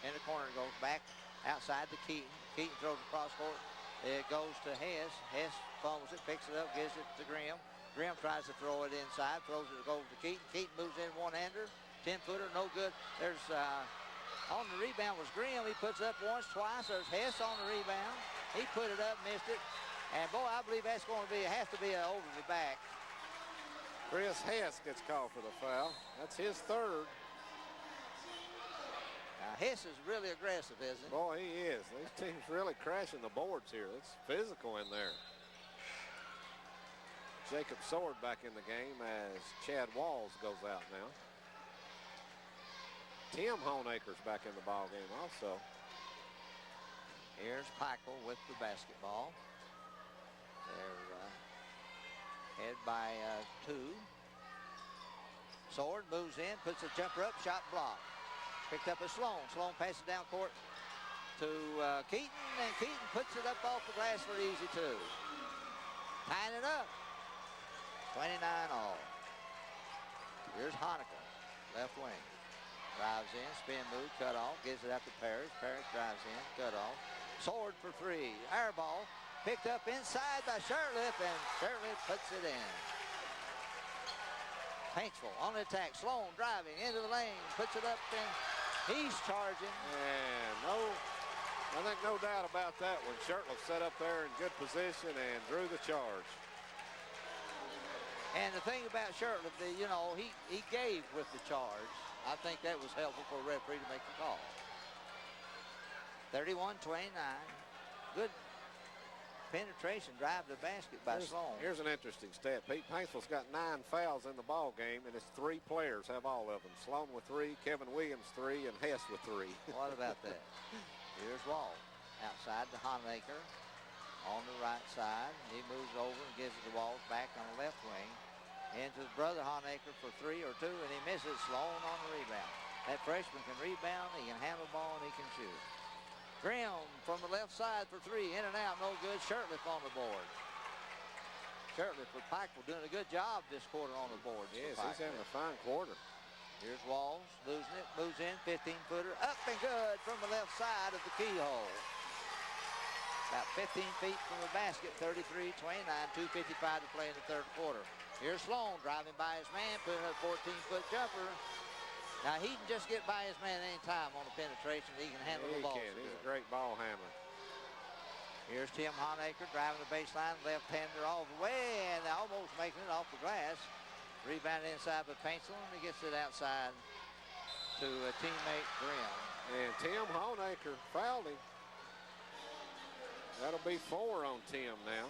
In the corner it goes back outside to Keaton. Keaton throws across court. It goes to Hess. Hess fumbles it, picks it up, gives it to Grimm. Grimm tries to throw it inside, throws it over to Keaton. Keaton moves in one-hander, 10-footer, no good. There's, on the rebound was Grimm. He puts it up once, twice. There's Hess on the rebound. He put it up, missed it. And, boy, I believe that's going to be, has to be over the back. Chris Hess gets called for the foul. That's his third. Now, Hess is really aggressive, isn't he? Boy, he is. These teams really crashing the boards here. It's physical in there. Jacob Sword back in the game as Chad Walls goes out now. Tim Honaker's back in the ball game also. Here's Pikeville with the basketball. They're head by 2. Sword moves in, puts a jumper up, shot blocked. Picked up a Sloan. Sloan passes down court to Keaton, and Keaton puts it up off the glass for easy 2. Tying it up. 29 all. Here's Honaker, left wing. Drives in, spin move, cut off, gives it up to Parrish. Parrish drives in, cut off. Sword for 3. Air ball picked up inside by Shirley, and Shirley puts it in. Paintsville on the attack. Sloan driving into the lane, puts it up, and he's charging. And I think no doubt about that when Shirtliff set up there in good position and drew the charge. And the thing about Shirtliff, you know, he gave with the charge. I think that was helpful for a referee to make the call. 31-29. Good penetration drive to the basket by Sloan. Here's an interesting stat. Pete Paintsville's got 9 fouls in the ball game, and it's 3 players have all of them. Sloan with 3, Kevin Williams 3, and Hess with 3. What about that? Here's Wall outside to Honaker on the right side. He moves over and gives it to Walls back on the left wing. Into his brother Honaker for 3 or 2, and he misses. Sloan on the rebound. That freshman can rebound, he can handle the ball, and he can shoot. Grimm from the left side for 3, in and out, no good. Shirtliff on the board. Shirtliff for Pikeville doing a good job this quarter on the board. Yes, he's having a fine quarter. Here's Walls, losing it, moves in, 15-footer, up and good from the left side of the keyhole. About 15 feet from the basket, 33-29, 2:55 to play in the third quarter. Here's Sloan driving by his man, putting a 14-foot jumper. Now, he can just get by his man any time on the penetration. He can handle the ball. He's a great ball handler. Here's Tim Honaker driving the baseline, left-hander all the way, and almost making it off the glass. Rebound inside by Paintsville, and he gets it outside to a teammate, Grimm. And Tim Honaker fouled him. That'll be 4 on Tim now.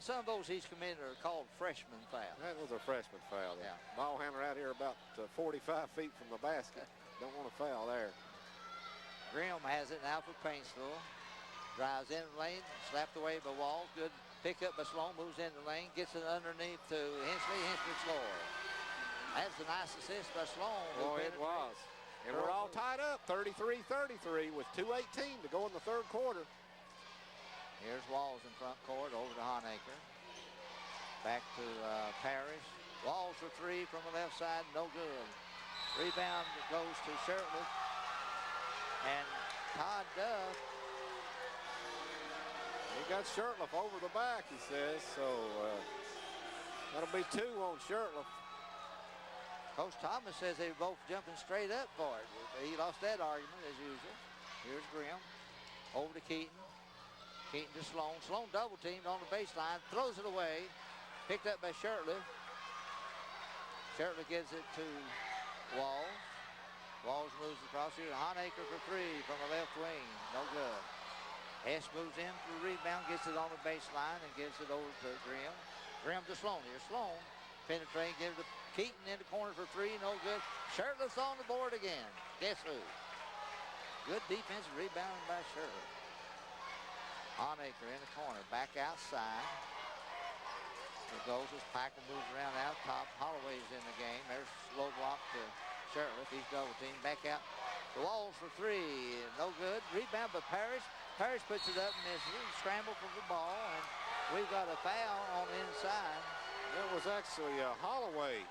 Some of those he's committed are called freshman fouls. That was a freshman foul. Yeah. Ball handler out here about 45 feet from the basket. Don't want to foul there. Grimm has it now for Paintsville. Drives in the lane, slapped away by Walls. Good pick up by Sloan, moves into the lane, gets it underneath to Hensley. Hensley scores. That's a nice assist by Sloan. Boy, it was. And we're all tied up, 33-33 with 2:18 to go in the third quarter. Here's Walls in front court, over to Honaker. Back to Parrish. Walls for 3 from the left side, no good. Rebound goes to Shirtley. And Todd Duff. He got Shirtliff over the back, he says, so that'll be 2 on Shirtliff. Coach Thomas says they were both jumping straight up for it. He lost that argument as usual. Here's Grimm. Over to Keaton. Keaton to Sloan. Sloan double teamed on the baseline. Throws it away. Picked up by Shirtley. Shirtley gives it to Walls. Walls moves across here. Honaker for 3 from the left wing. No good. Hess moves in for the rebound. Gets it on the baseline and gives it over to Grimm. Grimm to Sloan. Here's Sloan. Penetrate. Gives it to Keaton in the corner for 3. No good. Shirtley's on the board again. Guess who? Good defensive rebound by Shirtley. Honaker in the corner. Back outside. It goes as Packer moves around out top. Holloway's in the game. There's slow block to Shirtley. He's double team. Back out. The Walls for 3. No good. Rebound by Parrish. Parrish puts it up and misses it. Scramble for the ball. And we've got a foul on the inside. That was actually Holloway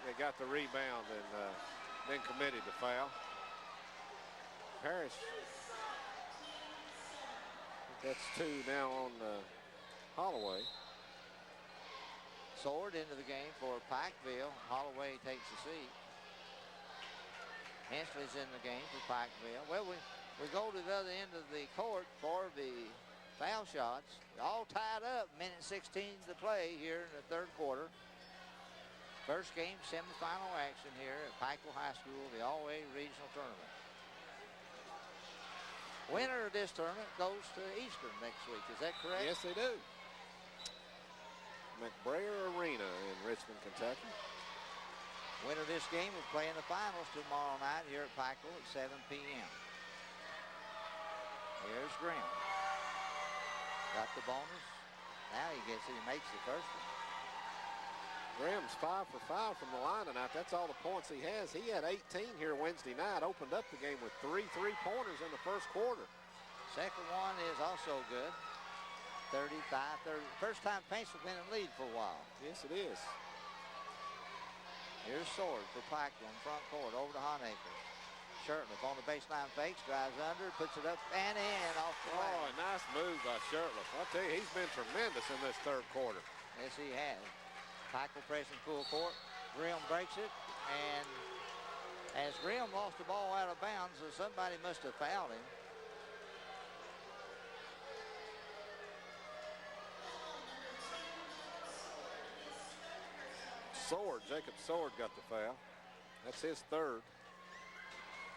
that got the rebound and then committed the foul. Parrish. That's 2 now on Holloway. Sword into the game for Pikeville. Holloway takes the seat. Hensley's in the game for Pikeville. Well, we go to the other end of the court for the foul shots. All tied up. Minute 16 to play here in the third quarter. First game semifinal action here at Pikeville High School, the All-A Regional Tournament. Winner of this tournament goes to Eastern next week. Is that correct? Yes, they do. McBrayer Arena in Richmond, Kentucky. Winner of this game will play in the finals tomorrow night here at Pikeville at 7 p.m. Here's Grimm. Got the bonus. Now he gets it. He makes the first one. Grimm's 5 for 5 from the line tonight. That's all the points he has. He had 18 here Wednesday night. Opened up the game with 3 3-pointers in the first quarter. Second one is also good. 35-30. First time Paintsville been in lead for a while. Yes, it is. Here's Sword for Pikeville in front court. Over to Honaker. Shirtliff on the baseline fakes, drives under, puts it up and in off the Oh, line. a nice move by Shirtliff. I'll tell you, he's been tremendous in this third quarter. Yes, he has. Pikeville pressing full court. Grimm breaks it, and as Grimm lost the ball out of bounds, somebody must have fouled him. Jacob Sword got the foul. That's his third.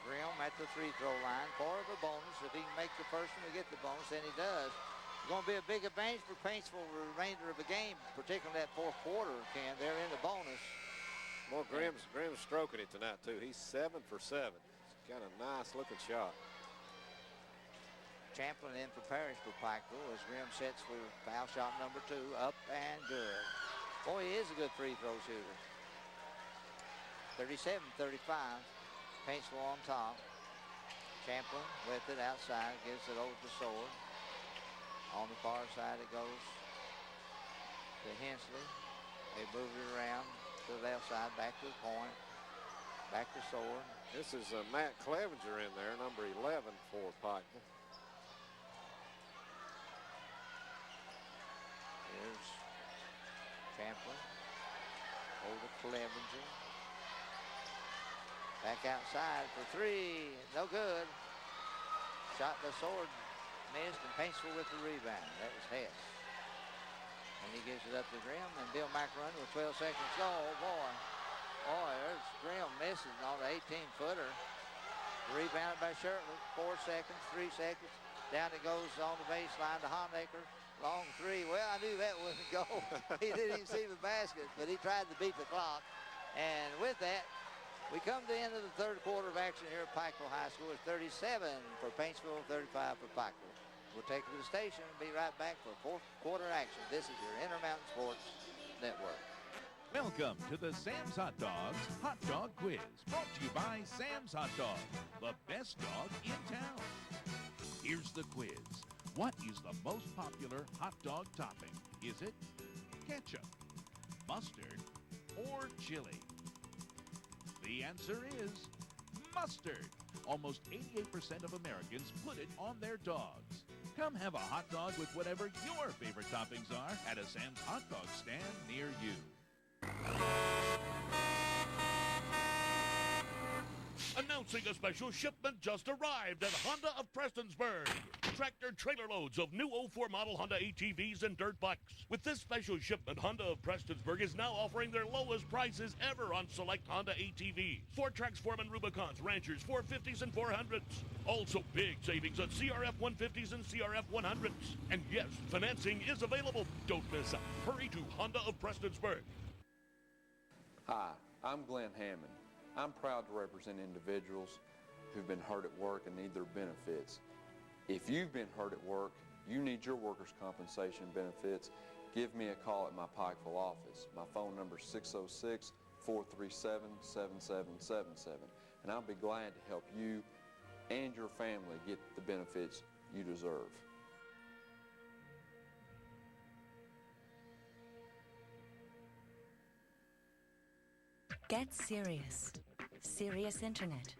Grimm at the free throw line for the bonus. If he can make the first one, we get the bonus, and he does. It's going to be a big advantage for Paintsville the remainder of the game, particularly that fourth quarter, Ken. They're in the bonus. Well, Grimm's stroking it tonight, too. He's 7 for 7. Got a nice-looking shot. Champlin in for Parrish for Pikeville as Grimm sets for foul shot number 2. Up and good. Boy, he is a good free throw shooter. 37-35. Paintsville on top. Champlin with it outside, gives it over to Sword. On the far side it goes to Hensley. They move it around to the left side, back to the point. Back to Sword. This is Matt Clevenger in there, number 11 for Pikeville. Franklin. Over to Clevenger. Back outside for three. No good. Shot by Sword. Missed, and Paintsville with the rebound. That was Hess. And he gives it up to Grimm, and Bill Macaroni with 12 seconds. Oh, boy. Boy, there's Grimm misses on the 18-footer. Rebounded by Shirtley. 4 seconds, 3 seconds. Down it goes on the baseline to Honaker. Long three. Well, I knew that wouldn't go. He didn't even see the basket, but he tried to beat the clock. And with that, we come to the end of the third quarter of action here at Pikeville High School. It's 37 for Paintsville, 35 for Pikeville. We'll take it to the station and be right back for fourth quarter action. This is your Intermountain Sports Network. Welcome to the Sam's Hot Dogs Hot Dog Quiz, brought to you by Sam's Hot Dog, the best dog in town. Here's the quiz. What is the most popular hot dog topping? Is it ketchup, mustard, or chili? The answer is mustard. Almost 88% of Americans put it on their dogs. Come have a hot dog with whatever your favorite toppings are at a Sam's Hot Dog stand near you. Announcing a special shipment just arrived at Honda of Prestonsburg. Tractor trailer loads of new 04 model Honda ATVs and dirt bikes. With this special shipment, Honda of Prestonsburg is now offering their lowest prices ever on select Honda ATVs. 4-Trax, Foreman, Rubicons, Ranchers, 450s, and 400s. Also big savings on CRF 150s and CRF 100s. And yes, financing is available. Don't miss out. Hurry to Honda of Prestonsburg. Hi, I'm Glenn Hammond. I'm proud to represent individuals who've been hurt at work and need their benefits. If you've been hurt at work, you need your workers' compensation benefits, give me a call at my Pikeville office. My phone number is 606-437-7777, and I'll be glad to help you and your family get the benefits you deserve. Get serious. Serious Internet.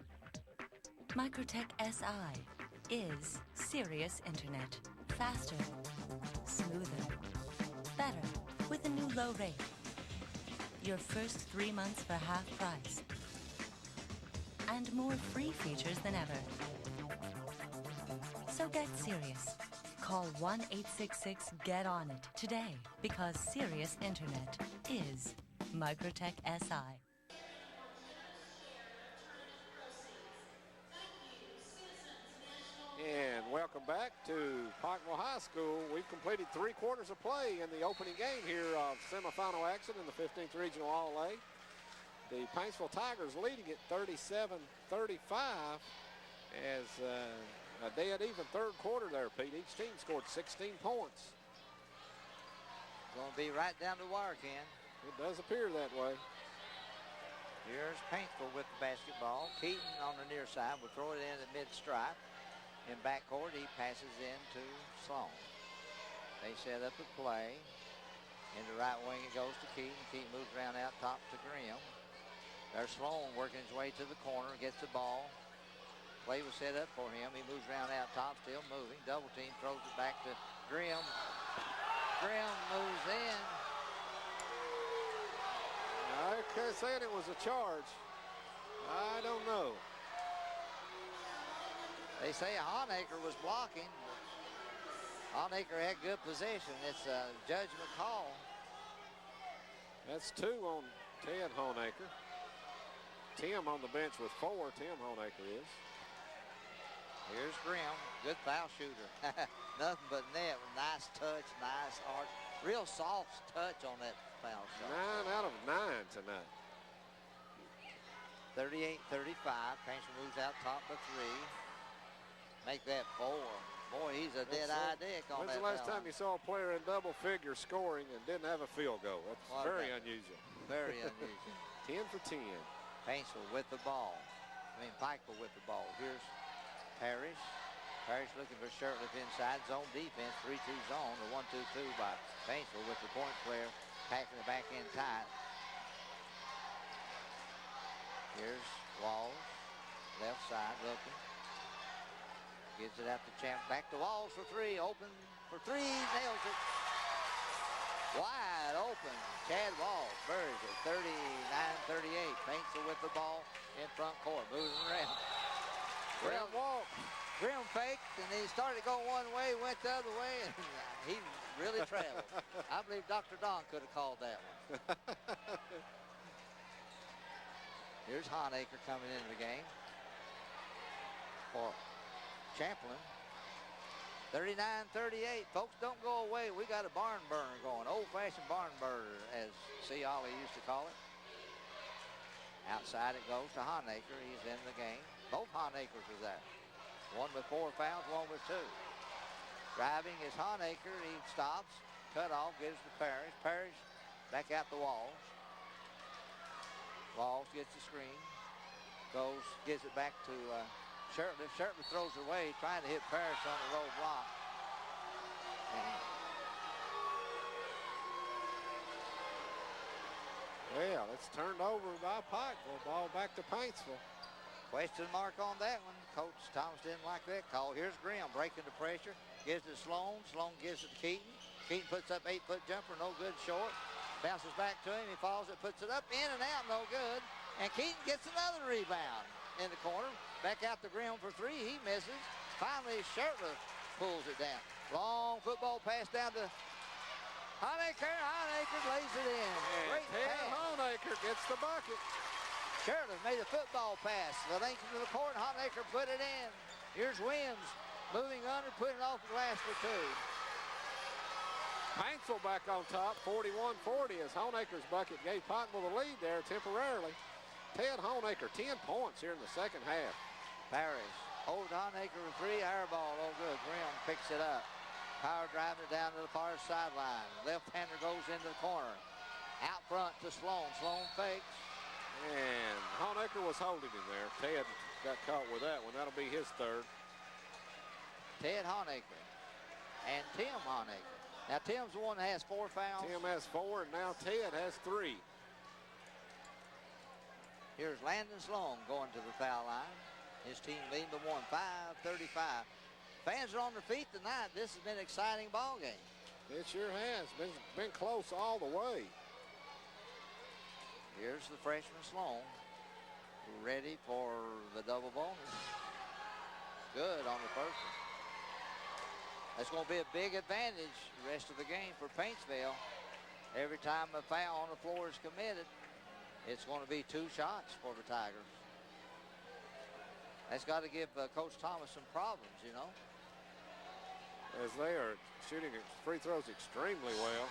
Microtech SI is serious internet. Faster, smoother, better with a new low rate. Your first 3 months for half price. And more free features than ever. So get serious. Call 1-866-GET-ON-IT today because serious internet is Microtech SI. And welcome back to Pikeville High School. We've completed 3 quarters of play in the opening game here of semifinal action in the 15th Regional All-A. The Paintsville Tigers leading it 37-35 as a dead even third quarter there, Pete. Each team scored 16 points. Going to be right down the wire, Ken. It does appear that way. Here's Paintsville with the basketball. Keaton on the near side will throw it in at mid-stripe. In backcourt, he passes in to Sloan. They set up a play. In the right wing, it goes to Keaton. Keaton moves around out top to Grimm. There's Sloan working his way to the corner, gets the ball. Play was set up for him. He moves around out top, still moving. Double team, throws it back to Grimm. Grimm moves in. I said it was a charge. I don't know. They say Honaker was blocking. Honaker had good possession. It's a judgment call. That's 2 on Ted Honaker. Tim on the bench with 4. Tim Honaker is. Here's Grimm, good foul shooter. Nothing but net. Nice touch, nice arc. Real soft touch on that foul shot. 9 out of 9 tonight. 38-35. Paintsville moves out top by 3. Make that 4. Boy, he's a dead-eye dick on that. When's the last time you saw a player in double figure scoring and didn't have a field goal? That's very unusual. Very unusual. 10 for 10. Paintsville with the ball. Pikeville with the ball. Here's Parrish. Parrish looking for Shirtley inside. Zone defense, 3-2 zone. The 1-2-2 by Paintsville with the point player packing the back end tight. Here's Walls. Left side looking. Gives it out to Champ. Back to Walls for 3. Open for 3. Nails it. Wide open. Chad Walls buries it. 39-38. Paintsville with the ball in front court. Moving around. Grim walk. Grim faked, and he started going one way, went the other way, and he really traveled. I believe Dr. Don could have called that one. Here's Honaker coming into the game for Champlin. 39-38. Folks, don't go away. We got a barn burner going. Old-fashioned barn burner, as C. Ollie used to call it. Outside it goes to Honaker. He's in the game. Both Honakers are there. One with 4 fouls, one with 2. Driving is Honaker. He stops. Cut off. Gives to Parrish. Parrish back out the Walls. Walls gets the screen. Goes, gives it back to Shirtley. Shirtley throws it away, trying to hit Parrish on the low block. Well, it's turned over by Pikeville. Ball back to Paintsville. Question mark on that one. Coach Thomas didn't like that call. Here's Graham breaking the pressure. Gives it to Sloan. Sloan gives it to Keaton. Keaton puts up 8-foot jumper, no good, short. Bounces back to him. He falls it, puts it up, in and out, no good. And Keaton gets another rebound in the corner. Back out to Graham for 3. He misses. Finally, Shirtley pulls it down. Long football pass down to Honaker. Honaker lays it in. Great pass. Honaker gets the bucket. Shirtley made a football pass. The length of the court, Honaker put it in. Here's Williams moving under, putting it off the glass for 2. Paintsville back on top, 41-40, as Honaker's bucket gave Pikeville the lead there temporarily. Ted Honaker, 10 points here in the second half. Parrish holds Honaker for 3. Air ball, no good. Graham picks it up. Power driving it down to the far sideline. Left-hander goes into the corner. Out front to Sloan. Sloan fakes. And Honaker was holding him there. Ted got caught with that one. That'll be his 3rd. Ted Honaker and Tim Honaker. Now, Tim's the one that has 4 fouls. Tim has 4, and now Ted has 3. Here's Landon Sloan going to the foul line. His team leading by 1, 5:35. Fans are on their feet tonight. This has been an exciting ball game. It sure has. Been close all the way. Here's the freshman Sloan, ready for the double bonus. Good on the first one. That's going to be a big advantage the rest of the game for Paintsville. Every time a foul on the floor is committed, it's going to be 2 shots for the Tigers. That's got to give Coach Thomas some problems, you know. As they are shooting free throws extremely well.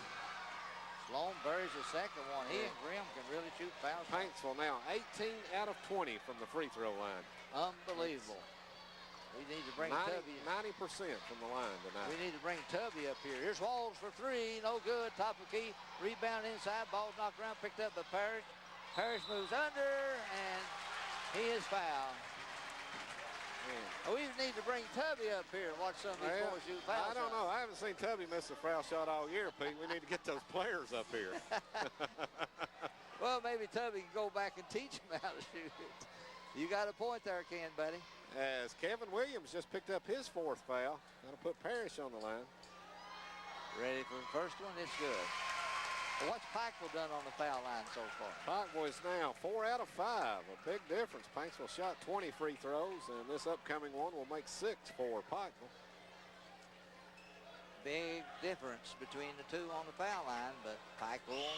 Sloan buries the second one. He and Grimm can really shoot fouls. Paintsville now 18 out of 20 from the free throw line. Unbelievable. We need to bring 90% Tubby. from the line tonight. We need to bring Tubby up here. Here's Walls for 3. No good. Top of key. Rebound inside. Ball's knocked around. Picked up by Parrish. Parrish moves under, and he is fouled. We need to bring Tubby up here and watch some of these boys shoot fouls. I don't know. I haven't seen Tubby miss a foul shot all year, Pete. We need to get those players up here. Well, maybe Tubby can go back and teach him how to shoot it. You got a point there, Ken, buddy. As Kevin Williams just picked up his 4th foul. That'll put Parrish on the line. Ready for the first one? It's good. Well, what's Pikeville done on the foul line so far? Pikeville is now 4 out of 5. A big difference. Paintsville shot 20 free throws, and this upcoming one will make 6 for Pikeville. Big difference between the 2 on the foul line, but Pikeville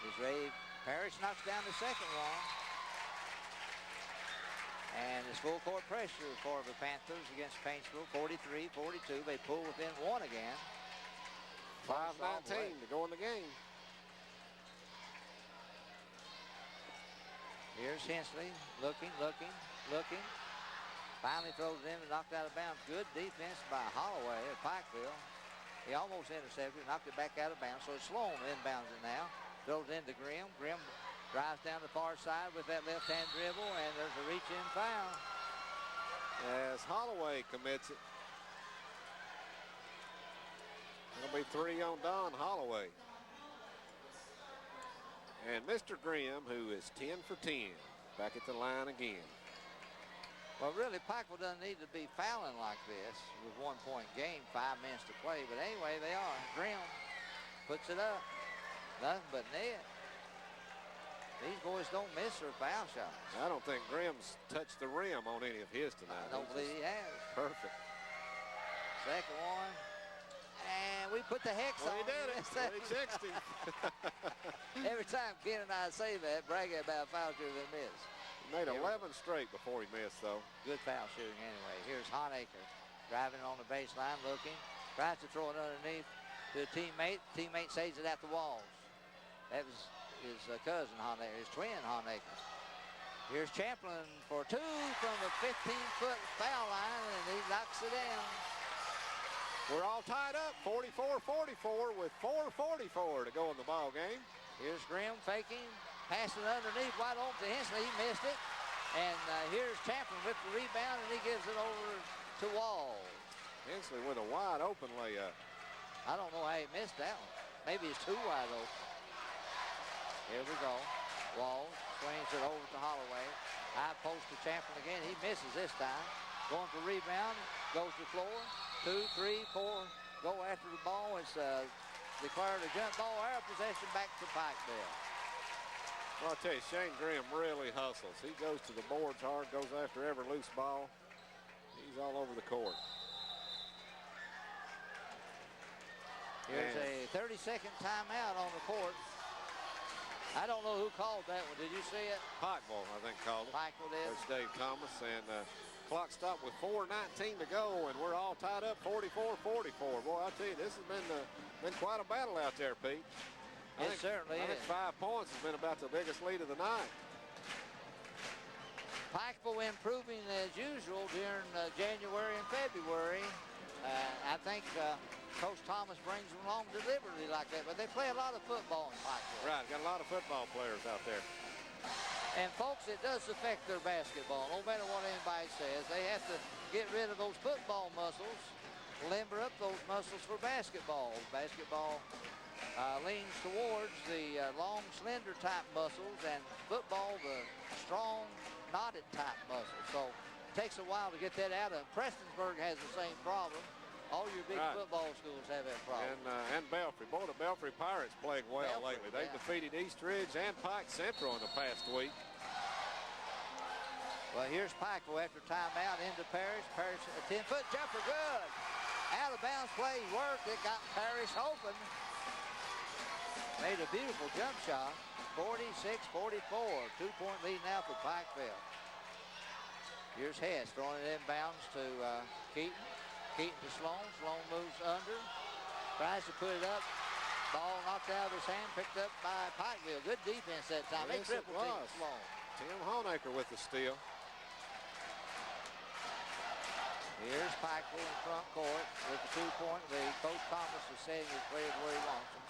is ready. Parrish knocks down the second one. And it's full court pressure for the Panthers against Paintsville, 43-42. They pull within 1 again. 5:19 to go in the game. Here's Hensley, looking. Finally throws it in and knocked out of bounds. Good defense by Holloway at Pikeville. He almost intercepted, knocked it back out of bounds. So it's Sloan inbounds it now. Throws it into Grimm. Grimm drives down the far side with that left-hand dribble, and there's a reach-in foul. As Holloway commits it. It'll be 3 on Don Holloway. And Mr. Grimm, who is 10 for 10, back at the line again. Well, really, Pikeville doesn't need to be fouling like this with 1-point game, 5 minutes to play. But anyway, they are. Grimm puts it up. Nothing but net. These boys don't miss their foul shots. I don't think Grimm's touched the rim on any of his tonight. I don't believe he has. Perfect. Second one. And we put the hex on. We did it. 360. Every time Ken and I say that, bragging about foul shooting and miss. He made 11 straight before he missed, though. Good foul shooting anyway. Here's Honaker driving on the baseline, looking. Tries to throw it underneath to a teammate. Teammate saves it at the walls. That was his cousin Honaker, his twin Honaker. Here's Champlin for two from the 15-foot foul line, and he knocks it down. We're all tied up, 44-44 with 4:44 to go in the ball game. Here's Grimm faking, passing underneath, wide open to Hensley. He missed it. And here's Champlin with the rebound, and he gives it over to Walls. Hensley with a wide open layup. I don't know how he missed that one. Maybe it's too wide open. Here we go. Walls swings it over to Holloway. High post to Champlin again. He misses this time. Going for rebound. Goes to the floor. 2, 3, 4. Go after the ball. It's declared a jump ball. Arrow possession back to Pikeville. Well, I'll tell you, Shane Grimm really hustles. He goes to the boards hard, goes after every loose ball. He's all over the court. Here's a 30-second timeout on the court. I don't know who called that one. Did you see it? Pikeville, I think, called it. Pikeville did. Coach Dave Thomas. And clock stopped with 4:19 to go, and we're all tied up 44-44. Boy, I tell you, this has been quite a battle out there, Pete. It certainly is. I think 5 points has been about the biggest lead of the night. Pikeville improving as usual during January and February. I think Coach Thomas brings them along deliberately like that, but they play a lot of football in Pikeville. Right, got a lot of football players out there. And folks, it does affect their basketball. No matter what anybody says, they have to get rid of those football muscles, limber up those muscles for basketball. Basketball leans towards the long, slender type muscles, and football, the strong, knotted type muscles. So it takes a while to get that out of. Prestonsburg has the same problem. All your big football schools have that problem. And Belfry. Boy, the Belfry Pirates playing well lately. They've defeated East Ridge and Pike Central in the past week. Well, here's Pikeville after timeout into Parrish. Parrish, a 10-foot jumper, good. Out of bounds play worked. It got Parrish open. Made a beautiful jump shot. 46-44. 2-point lead now for Pikeville. Here's Hess throwing it inbounds to Keaton. Keaton to Sloan. Sloan moves under. Tries to put it up. Ball knocked out of his hand. Picked up by Pikeville. Good defense that time. They triple team Sloan. Tim Honaker with the steal. Here's Pikeville in front court with the 2-point lead. Coach Thomas is setting his players where he wants them.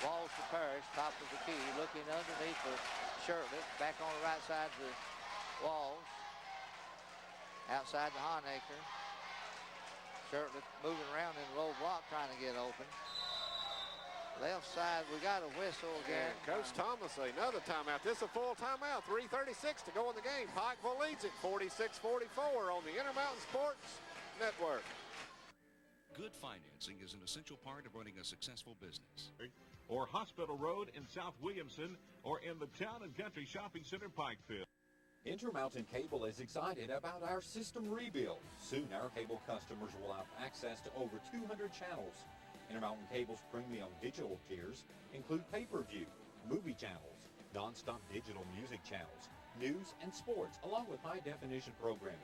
Walls to Parrish, top of the key. Looking underneath for Shirtley. Back on the right side to Walls. Outside to Honaker. Shirtley moving around in the low block trying to get open. Left side, we got a whistle again. And Coach Thomas, another timeout. This is a full timeout. 3:36 to go in the game. Pikeville leads it 46-44 on the Intermountain Sports Network. Good financing is an essential part of running a successful business. Or Hospital Road in South Williamson, or in the Town and Country Shopping Center, Pikeville. Intermountain Cable is excited about our system rebuild. Soon our cable customers will have access to over 200 channels. Intermountain Cable's premium digital tiers include pay-per-view, movie channels, non-stop digital music channels, news and sports, along with high-definition programming.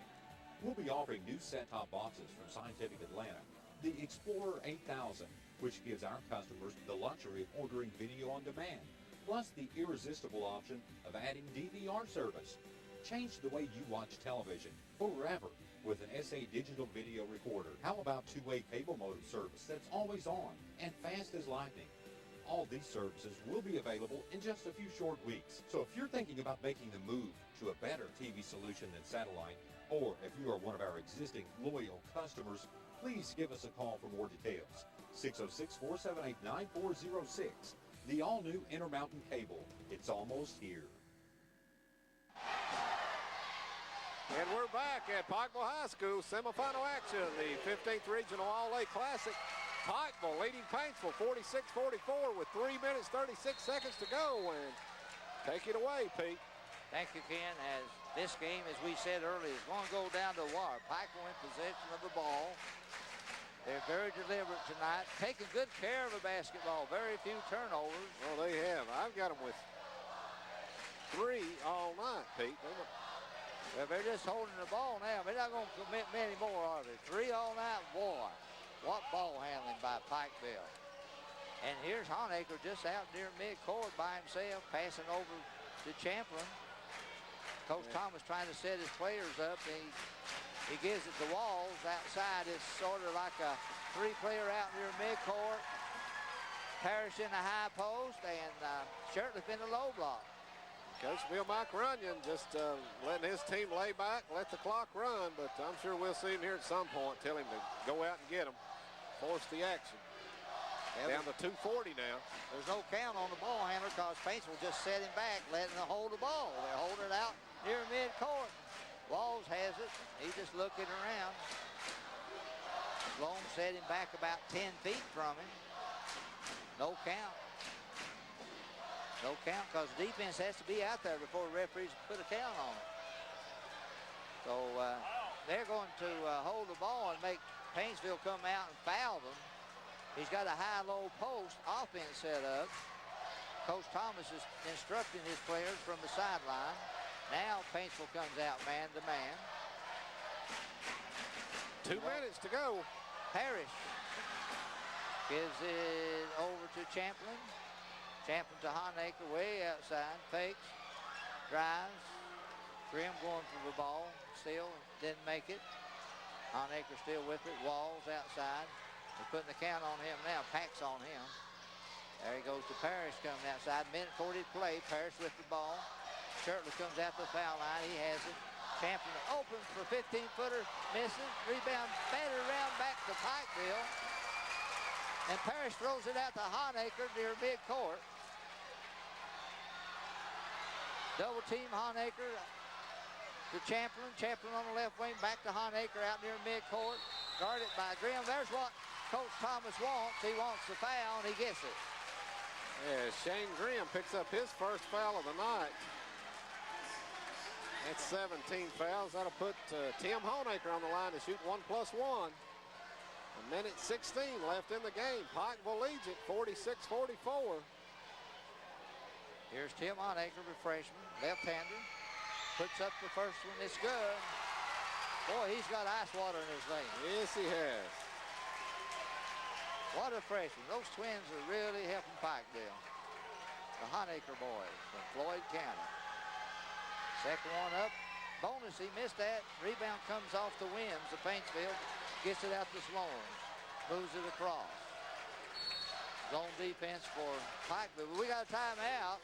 We'll be offering new set-top boxes from Scientific Atlanta, the Explorer 8000, which gives our customers the luxury of ordering video on demand, plus the irresistible option of adding DVR service. Change the way you watch television forever with an SA digital video recorder. How about two-way cable modem service that's always on and fast as lightning? All these services will be available in just a few short weeks. So if you're thinking about making the move to a better TV solution than satellite, or if you are one of our existing loyal customers, please give us a call for more details. 606-478-9406. The all-new Intermountain Cable. It's almost here. And we're back at Pikeville High School semifinal action, the 15th Regional All-A Classic. Pikeville leading Paintsville 46-44 with 3 minutes 36 seconds to go. And take it away, Pete. Thank you, Ken. As this game, as we said earlier, is going to go down to the wire. Pikeville in possession of the ball. They're very deliberate tonight, taking good care of the basketball. Very few turnovers. Well, they have. I've got them with 3 all night, Pete. Well, they're just holding the ball now. They're not going to commit many more, are they? 3 all night. Boy, what ball handling by Pikeville. And here's Honaker just out near midcourt by himself, passing over to Champlin. Coach Thomas trying to set his players up. He gives it to Walls outside. It's sort of like a 3-player out near midcourt. Parrish in the high post and Shirtliff in the low block. Coach Bill Mike Runyon just letting his team lay back, let the clock run, but I'm sure we'll see him here at some point, tell him to go out and get him, force the action. Down to 2:40 now. There's no count on the ball handler because Paintsville just set him back, letting him hold the ball. They're holding it out near midcourt. Walls has it. He's just looking around. Sloan set him back about 10 feet from him. No count. No count because defense has to be out there before the referees put a count on it. So they're going to hold the ball and make Paintsville come out and foul them. He's got a high-low post offense set up. Coach Thomas is instructing his players from the sideline. Now Paintsville comes out man-to-man. 2 minutes to go. Parrish gives it over to Champlin. Champlin to Honaker way outside. Fakes. Drives. Grimm going for the ball. Still didn't make it. Honaker still with it. Walls outside. They're putting the count on him now. Packs on him. There he goes to Parrish coming outside. Minute 40 to play. Parrish with the ball. Shirtley comes out to the foul line. He has it. Champion open for 15-footer. Missing. Rebound batted around back to Pikeville. And Parrish throws it out to Honaker near midcourt. Double team Honaker to Champlin. Champlin on the left wing. Back to Honaker out near midcourt. Guarded by Grimm. There's what Coach Thomas wants. He wants the foul, and he gets it. Yeah, Shane Grimm picks up his first foul of the night. That's 17 fouls. That'll put Tim Honaker on the line to shoot 1+1. A minute 16 left in the game. Pikeville leads it 46-44. Here's Tim Honaker, the freshman, left-hander. Puts up the first one. It's good. Boy, he's got ice water in his veins. Yes, he has. What a freshman. Those twins are really helping Pikeville. The Honaker boys from Floyd County. Second one up. Bonus, he missed that. Rebound comes off the Wims. The Paintsville gets it out to Sloan. Moves it across. Zone defense for Pikeville. We got a timeout.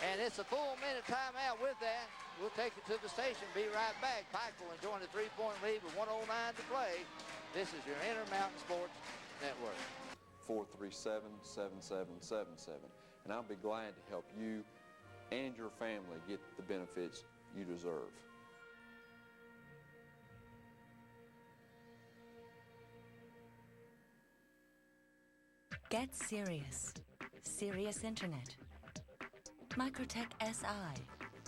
And it's a full minute timeout with that. We'll take it to the station. Be right back. Pikeville enjoying the 3-point lead with 1:09 to play. This is your Intermountain Sports Network. 437-7777. And I'll be glad to help you and your family get the benefits you deserve. Get serious. Serious Internet. Microtech SI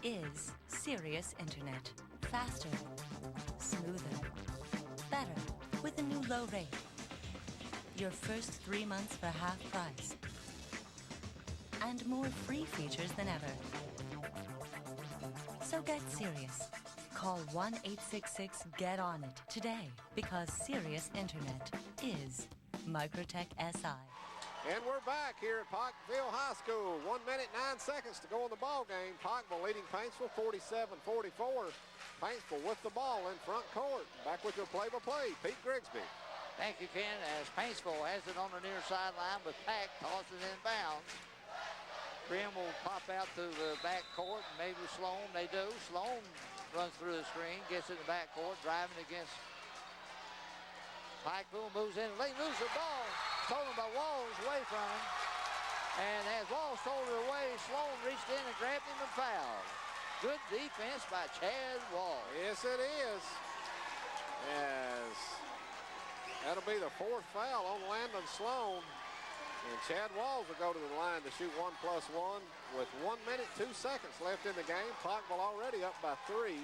is serious internet. Faster, smoother, better with a new low rate. Your first 3 months for half price. And more free features than ever. So get serious. Call 1-866-GET-ON-IT today because serious internet is Microtech SI. And we're back here at Pikeville High School. 1 minute, 9 seconds to go in the ball game. Pikeville leading Paintsville 47-44. Paintsville with the ball in front court. Back with your play-by-play, Pete Grigsby. Thank you, Ken, as Paintsville has it on the near sideline, but Pack tosses it in bounds. Grimm will pop out to the back court, and maybe Sloan. They do. Sloan runs through the screen, gets it in the back court, driving against Pikeville, moves in. They lose the ball. Stolen by Walls away from him. And as Walls stole it away, Sloan reached in and grabbed him and fouled. Good defense by Chad Walls. Yes, it is. As That'll be the 4th foul on Landon Sloan. And Chad Walls will go to the line to shoot 1+1 with 1 minute, 2 seconds left in the game. Pikeville already up by 3.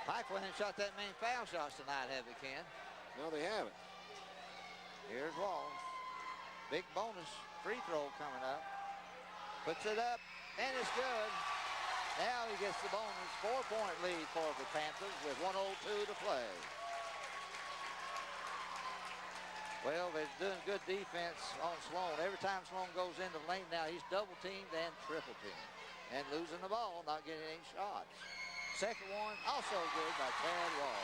Pikeville hasn't shot that many foul shots tonight, have they, Ken? No, they haven't. Here's Walls. Big bonus free throw coming up. Puts it up, and it's good. Now he gets the bonus 4-point lead for the Panthers with 1:02 to play. Well, they're doing good defense on Sloan. Every time Sloan goes into the lane now, he's double teamed and triple teamed. And losing the ball, not getting any shots. Second one, also good by Chad Wall.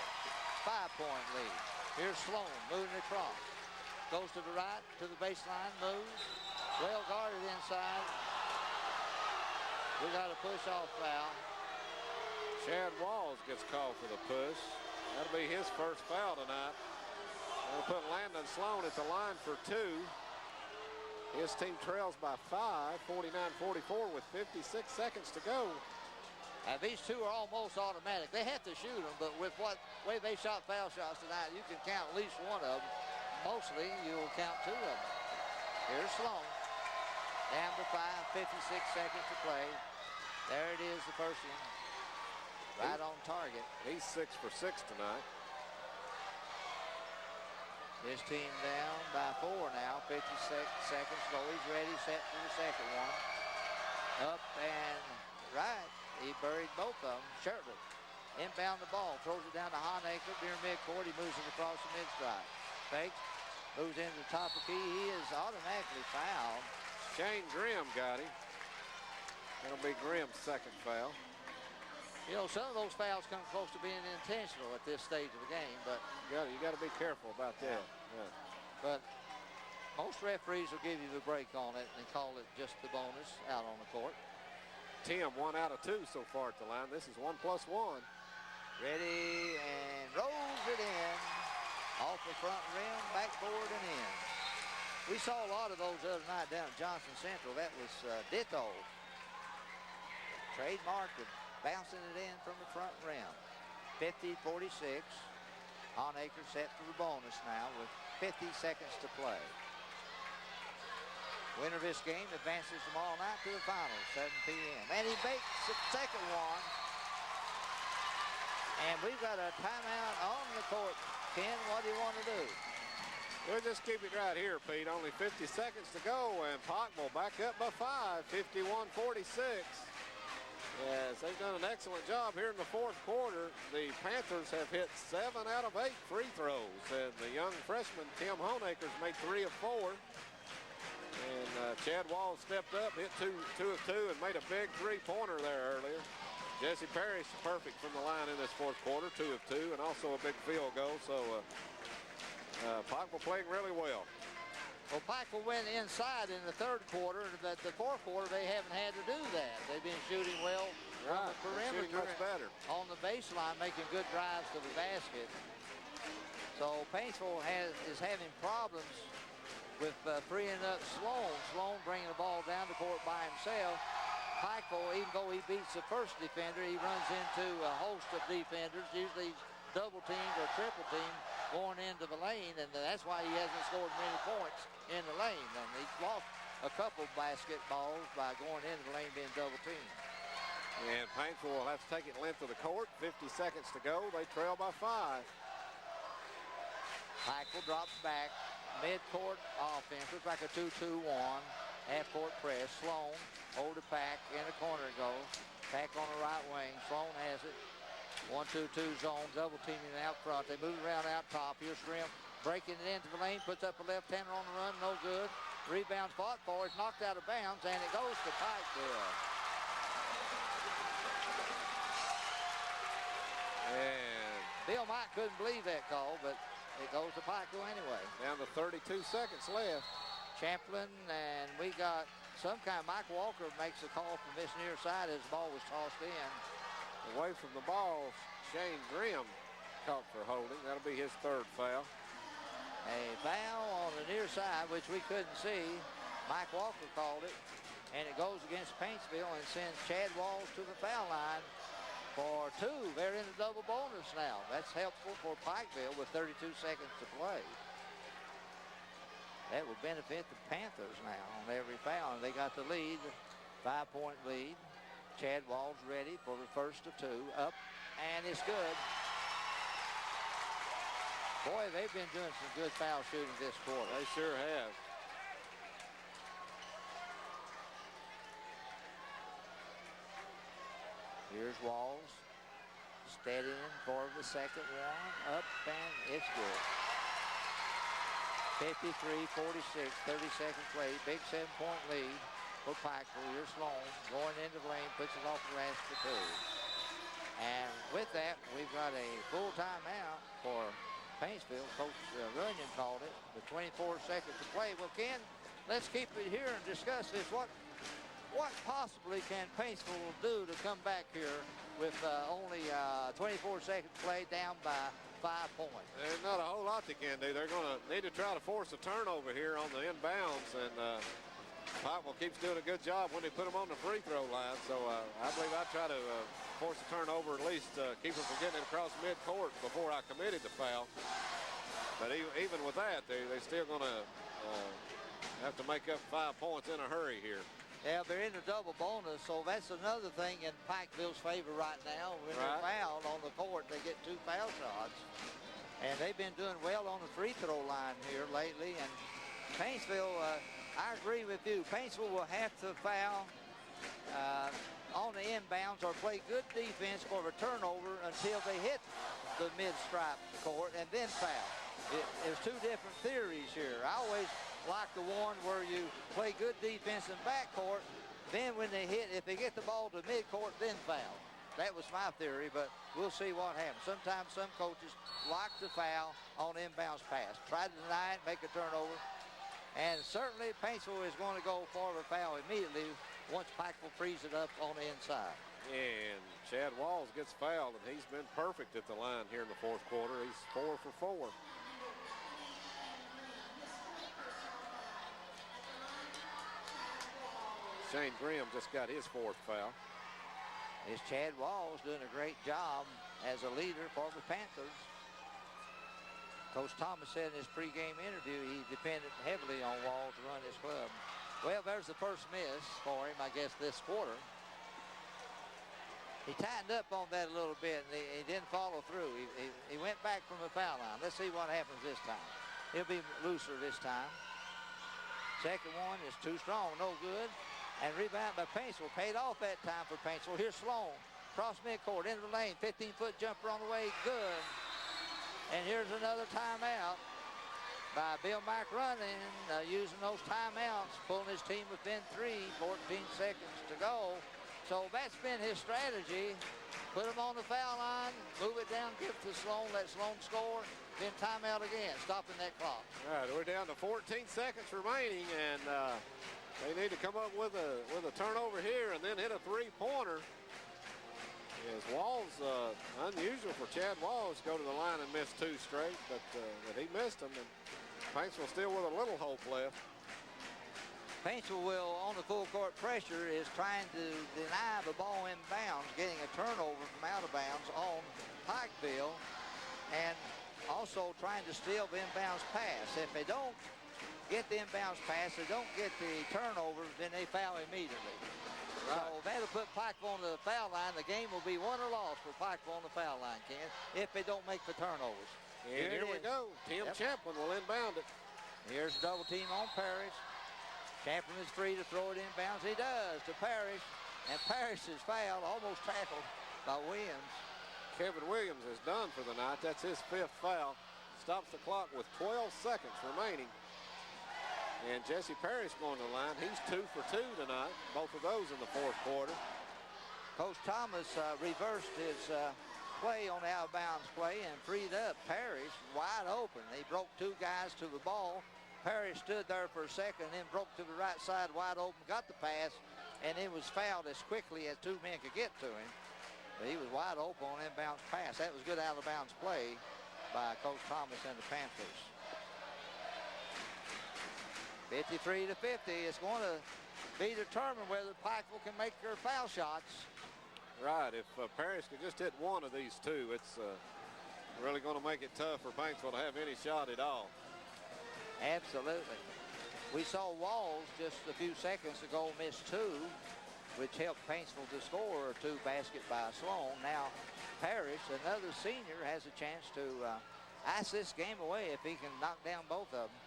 5-point lead. Here's Sloan moving across. Goes to the right, to the baseline, moves. Well guarded inside. We got a push-off foul. Chad Walls gets called for the push. That'll be his first foul tonight. That'll put Landon Sloan at the line for 2. His team trails by 5, 49-44 with 56 seconds to go. Now, these two are almost automatic. They have to shoot them, but with what way they shot foul shots tonight, you can count at least one of them. Mostly, you'll count 2 of them. Here's Sloan. Down to 5, 56 seconds to play. There it is, the first one. Right on target. He's 6 for 6 tonight. His team down by 4 now, 56 seconds to go. He's ready, set for the second one. Up and right. He buried both of them. Shirtley inbound the ball, throws it down to Honaker near midcourt. He moves it across the mid-stride. Fakes, moves into the top of the key. He is automatically fouled. Shane Grimm got him. That'll be Grimm's second foul. You know, some of those fouls come close to being intentional at this stage of the game, but you got to be careful about that. Yeah. But most referees will give you the break on it and call it just the bonus out on the court. Tim, 1 out of 2 so far at the line. This is 1+1. Ready and rolls it in. Off the front rim, backboard and in. We saw a lot of those the other night down at Johnson Central. That was ditto. Trademark of bouncing it in from the front rim. 50-46. Honaker set for the bonus now with 50 seconds to play. Winner of this game advances tomorrow night to the finals, 7 p.m. And he makes the second one. And we've got a timeout on the court. Ken, what do you want to do? We'll just keep it right here, Pete. Only 50 seconds to go, and Pikeville back up by 5, 51-46. Yes, they've done an excellent job here in the 4th quarter. The Panthers have hit 7 out of 8 free throws, and the young freshman, Tim Honaker's made 3 of 4. And Chad Wall stepped up, hit 2 of 2, and made a big 3-pointer there earlier. Jesse Parrish perfect from the line in this 4th quarter, 2 of 2, and also a big field goal. So Pikeville playing really well. Well, Pikeville went inside in the 3rd quarter, but the 4th quarter they haven't had to do that. They've been shooting well on the perimeter, much better on the baseline, making good drives to the basket. So Paintsville is having problems with freeing up Sloan. Sloan bringing the ball down the court by himself. Pikeville, even though he beats the first defender, he runs into a host of defenders, usually double teamed or triple teamed, going into the lane, and that's why he hasn't scored many points in the lane. And he's lost a couple basketballs by going into the lane being double teamed. And Paintsville will have to take it length of the court. 50 seconds to go. They trail by 5. Pikeville drops back. Mid-court offense. Looks like a 2-2-1. Half-court press. Sloan hold the pack. In the corner it goes. Pack on the right wing. Sloan has it. 1-2-2 zone. Double teaming out front. They move around out top. Here's Rim breaking it into the lane. Puts up a left-hander on the run. No good. Rebound fought for. It's knocked out of bounds. And it goes to Pikeville. And Bill Mike couldn't believe that call, but it goes to Pikeville anyway. Down to 32 seconds left. Champlin, and we got some kind. Mike Walker makes a call from this near side as the ball was tossed in. Away from the ball, Shane Grimm caught for holding. That'll be his 3rd foul. A foul on the near side, which we couldn't see. Mike Walker called it, and it goes against Paintsville and sends Chad Walls to the foul line. for 2. They're in the double bonus now. That's helpful for Pikeville with 32 seconds to play. That will benefit the Panthers now on every foul. And they got the lead, 5-point lead. Chad Walls ready for the first of 2. Up, and it's good. Boy, they've been doing some good foul shooting this quarter. They sure have. Here's Walls. Steadying for the second one. Up, and it's good. 53-46, 30 seconds play. Big 7-point lead for Pikeville. Here's Sloan going into the lane, puts it off the glass for 2. And with that, we've got a full timeout for Paintsville. Coach Runyon called it. The 24 seconds to play. Well, Ken, let's keep it here and discuss this. What possibly can Paintsville do to come back here with only 24 seconds play, down by 5 points? There's not a whole lot they can do. They're going to need to try to force a turnover here on the inbounds, and Pikeville keeps doing a good job when they put them on the free throw line. So I believe I'd try to force a turnover, at least keep them from getting it across midcourt before I committed the foul. But even with that, they're still going to have to make up 5 points in a hurry here. Yeah, they're in the double bonus, so that's another thing in Pikeville's favor right now. When they're fouled on the court, they get 2 foul shots. And they've been doing well on the free throw line here lately. And Paintsville, I agree with you. Paintsville will have to foul on the inbounds or play good defense for a turnover until they hit the mid-stripe court and then foul. There's 2 different theories here. I always like the one where you play good defense in backcourt, then when they hit, if they get the ball to midcourt, then foul. That was my theory, but we'll see what happens. Sometimes some coaches like to foul on inbounds pass. Try to deny it, make a turnover. And certainly Paintsville is going to go for a foul immediately once Pikeville frees it up on the inside. And Chad Walls gets fouled, and he's been perfect at the line here in the 4th quarter. He's 4 for 4. Shane Grimm just got his 4th foul. It's Chad Walls doing a great job as a leader for the Panthers. Coach Thomas said in his pregame interview he depended heavily on Walls to run his club. Well, there's the first miss for him, I guess, this quarter. He tightened up on that a little bit, and he didn't follow through. He went back from the foul line. Let's see what happens this time. He'll be looser this time. Second one is too strong, no good. And rebound by Paintsville. Paid off that time for Paintsville. Here's Sloan. Cross midcourt, into the lane. 15-foot jumper on the way. Good. And here's another timeout by Bill McRunning, using those timeouts, pulling his team within 3, 14 seconds to go. So that's been his strategy. Put him on the foul line, move it down, give it to Sloan, let Sloan score, then timeout again, stopping that clock. All right, we're down to 14 seconds remaining, and they need to come up with a turnover here and then hit a 3-pointer. As Walls, unusual for Chad Walls, go to the line and miss 2 straight, but he missed them, and Paintsville still with a little hope left. Paintsville will, on the full court pressure, is trying to deny the ball inbounds, getting a turnover from out of bounds on Pikeville, and also trying to steal the inbounds pass. If they don't get the inbounds pass, they don't get the turnover, then they foul immediately. Right. So that'll put Pikeville on the foul line. The game will be won or lost for Pikeville on the foul line, Ken, if they don't make the turnovers. And here we go. Tim Champlin will inbound it. Here's a double team on Parrish. Champlin is free to throw it inbounds. He does to Parrish, and Parrish is fouled, almost tackled by Williams. Kevin Williams is done for the night. That's his 5th foul. Stops the clock with 12 seconds remaining. And Jesse Parrish going to the line. He's 2 for 2 tonight. Both of those in the 4th quarter. Coach Thomas reversed his play on the out-of-bounds play and freed up Parrish wide open. He broke 2 guys to the ball. Parrish stood there for a second, then broke to the right side wide open, got the pass, and it was fouled as quickly as 2 men could get to him. But he was wide open on inbounds pass. That was good out-of-bounds play by Coach Thomas and the Panthers. 53 to 50. It's going to be determined whether Pikeville can make their foul shots. Right. If Parrish could just hit one of these two, it's really going to make it tough for Paintsville to have any shot at all. Absolutely. We saw Walls just a few seconds ago miss two, which helped Paintsville to score two baskets by Sloan. Now, Parrish, another senior, has a chance to ice this game away if he can knock down both of them.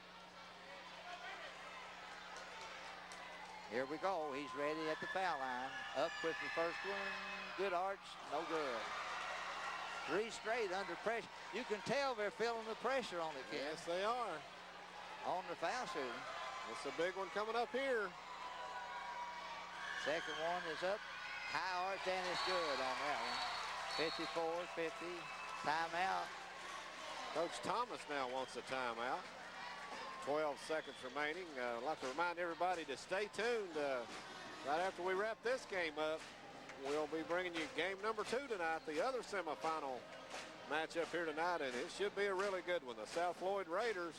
Here we go. He's ready at the foul line. Up with the first one. Good arch. No good. Three straight under pressure. You can tell they're feeling the pressure on it, Ken. Yes, they are. On the foul shooting. It's a big one coming up here. Second one is up. High arch, and it's good on that one. 54-50. Timeout. Coach Thomas now wants a timeout. 12 seconds remaining. I'd like to remind everybody to stay tuned. Right after we wrap this game up, we'll be bringing you game number 2 tonight, the other semifinal matchup here tonight, and it should be a really good one. The South Floyd Raiders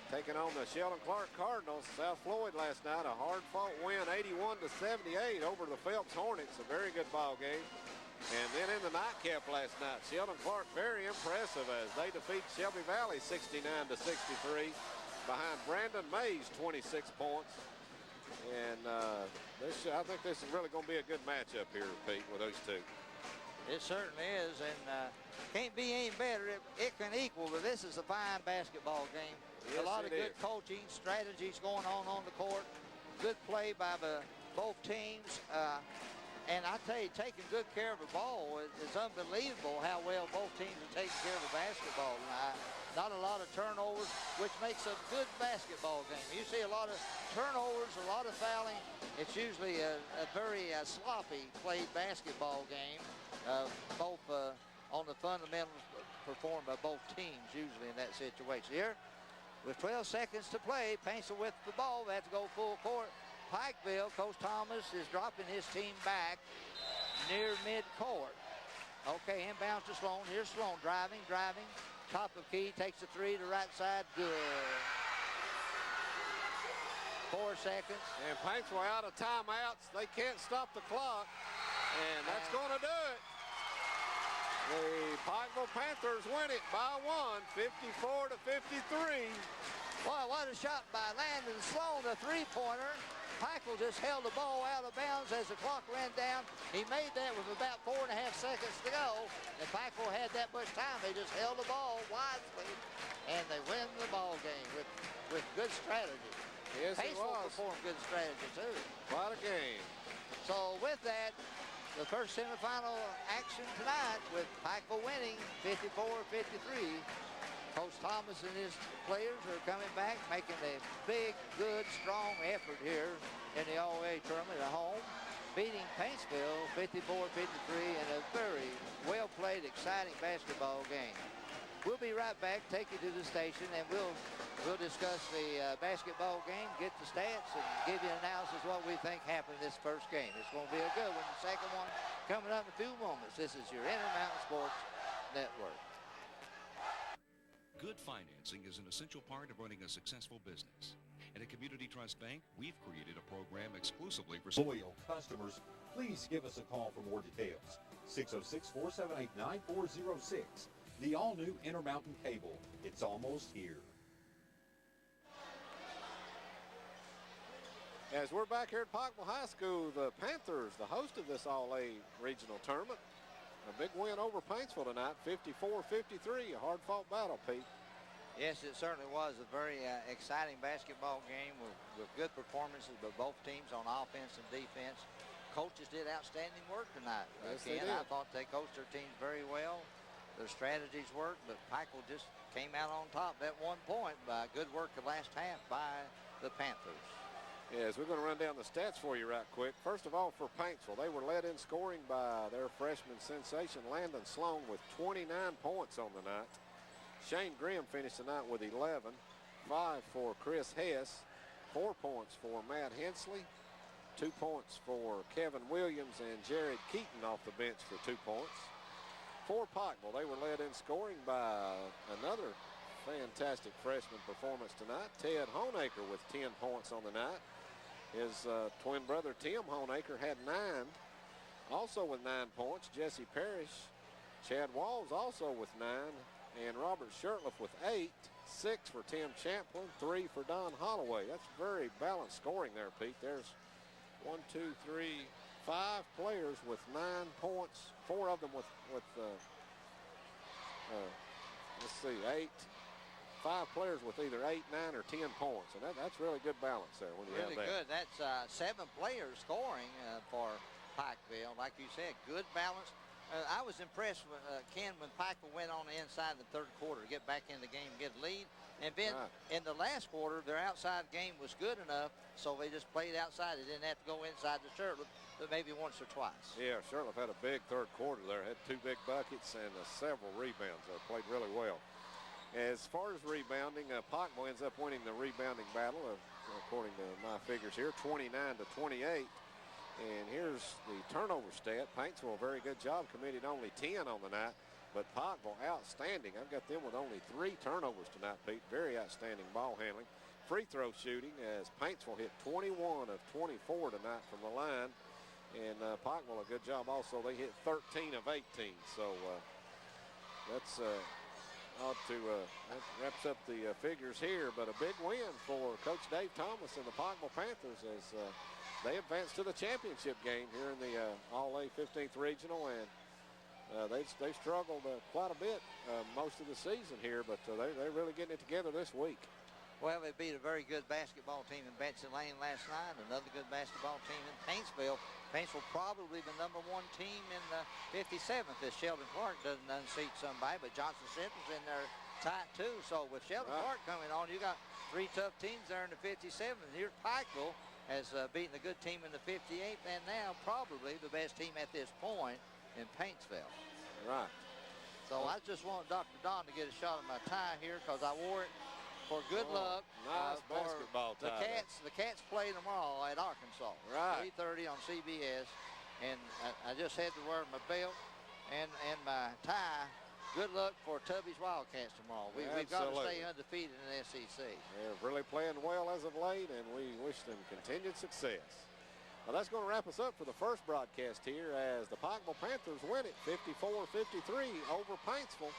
taking on the Sheldon Clark Cardinals. South Floyd last night, a hard-fought win, 81-78 over the Phelps Hornets. A very good ball game. And then in the nightcap last night, Sheldon Clark very impressive as they defeat Shelby Valley 69-63 behind Brandon Mays 26 points. And I think this is really going to be a good matchup here, Pete, with those two. It certainly is, and can't be any better. It can equal, but this is a fine basketball game. Yes, a lot of good is. coaching strategies going on the court. Good play by both teams. And I tell you, taking good care of the ball is unbelievable how well both teams are taking care of the basketball tonight. Not a lot of turnovers, which makes a good basketball game. You see a lot of turnovers, a lot of fouling. It's usually a very sloppy played basketball game, both on the fundamentals performed by both teams usually in that situation. Here, with 12 seconds to play, Paintsville with the ball. They have to go full court. Pikeville, Coach Thomas is dropping his team back near midcourt. Okay, inbounds to Sloan. Here's Sloan driving. Top of key, takes the three to right side. Good. 4 seconds. And Paintsville out of timeouts. They can't stop the clock. And that's going to do it. The Pikeville Panthers win it by 1, 54-53. Boy, what a shot by Landon Sloan, the three-pointer. Pikeville just held the ball out of bounds as the clock ran down. He made that with about 4.5 seconds to go. And Pikeville had that much time. They just held the ball wisely, and they win the ball game with good strategy. Yes, it Paintsville was. performed good strategy, too. Quite a game. So with that, the first semifinal action tonight with Pikeville winning 54-53. Coach Thomas and his players are coming back, making a big, good, strong effort here in the All-A tournament at home, beating Paintsville 54-53 in a very well-played, exciting basketball game. We'll be right back, take you to the station, and we'll discuss the basketball game, get the stats, and give you an analysis of what we think happened in this first game. It's going to be a good one. The second one coming up in a few moments. This is your Intermountain Sports Network. Good financing is an essential part of running a successful business. At a Community Trust Bank, we've created a program exclusively for Loyal customers, please give us a call for more details. 606-478-9406. The all-new Intermountain Cable. It's almost here. As we're back here at Pikeville High School, the Panthers, the host of this All-A regional tournament, a big win over Paintsville tonight, 54-53, a hard-fought battle, Pete. Yes, it certainly was a very exciting basketball game with good performances by both teams on offense and defense. Coaches did outstanding work tonight. Yes, they did. I thought they coached their teams very well. Their strategies worked, but Pikeville just came out on top at 1 point by good work the last half by the Panthers. Yes, we're going to run down the stats for you right quick. First of all, for Paintsville, they were led in scoring by their freshman sensation, Landon Sloan, with 29 points on the night. Shane Grimm finished the night with 11. 5 for Chris Hess. 4 points for Matt Hensley. 2 points for Kevin Williams and Jared Keaton off the bench for 2 points. For Pikeville, they were led in scoring by another fantastic freshman performance tonight. Ted Honaker with 10 points on the night. His twin brother Tim Honaker had 9. also with 9 points, Jesse Parrish. Chad Walls also with 9, and Robert Shurtleff with 8. 6 for Tim Champlin, 3 for Don Holloway. That's very balanced scoring there, Pete. There's 1, 2, 3, 5 players with 9 points. 4 of them with let's see, 8. 5 players with either 8, 9, or 10 points, and that's really good balance there when you really have that. Good. That's 7 players scoring for Pikeville. Like you said, good balance. I was impressed with Ken when Pikeville went on the inside in the third quarter to get back in the game, get a lead. And then in the last quarter, their outside game was good enough, so they just played outside. They didn't have to go inside the Shurtleff, but maybe once or twice. Yeah, Shurtleff had a big third quarter there. Had 2 big buckets and several rebounds. Played really well. As far as rebounding, Pikeville ends up winning the rebounding battle, according to my figures here, 29-28. And here's the turnover stat. Paintsville, a very good job, committed only 10 on the night, but Pikeville outstanding. I've got them with only 3 turnovers tonight, Pete. Very outstanding ball handling. Free throw shooting, as Paintsville hit 21 of 24 tonight from the line. And Pikeville, a good job also. They hit 13 of 18. So that's that wraps up the figures here. But a big win for Coach Dave Thomas and the Pikeville Panthers as they advanced to the championship game here in the All-A 15th Regional, and they've struggled quite a bit most of the season here, but they're really getting it together this week. Well, they beat a very good basketball team in Benson Lane last night, another good basketball team in Paintsville. Paintsville probably the #1 team in the 57th if Sheldon Clark doesn't unseat somebody, but Johnson Central's in there tight too. So with Sheldon Clark coming on, you got 3 tough teams there in the 57th. Here's Pikeville has beaten a good team in the 58th, and now probably the best team at this point in Paintsville. Right. So I just want Dr. Don to get a shot at my tie here because I wore it for good luck. Nice basketball tie. The Cats play tomorrow at Arkansas. Right. 3:30 on CBS, and I just had to wear my belt and my tie. Good luck for Tubby's Wildcats tomorrow. We've got to stay undefeated in the SEC. They're really playing well as of late, and we wish them continued success. Well, that's going to wrap us up for the first broadcast here as the Pikeville Panthers win it 54-53 over Paintsville.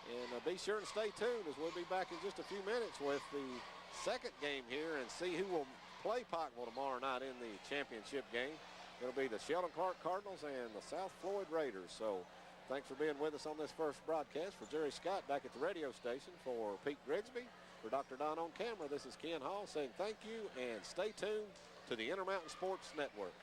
And be sure and stay tuned as we'll be back in just a few minutes with the second game here and see who will play Pikeville tomorrow night in the championship game. It'll be the Sheldon Clark Cardinals and the South Floyd Raiders. So thanks for being with us on this first broadcast. For Jerry Scott back at the radio station, for Pete Grigsby, for Dr. Don on camera, this is Ken Hall saying thank you and stay tuned to the Intermountain Sports Network.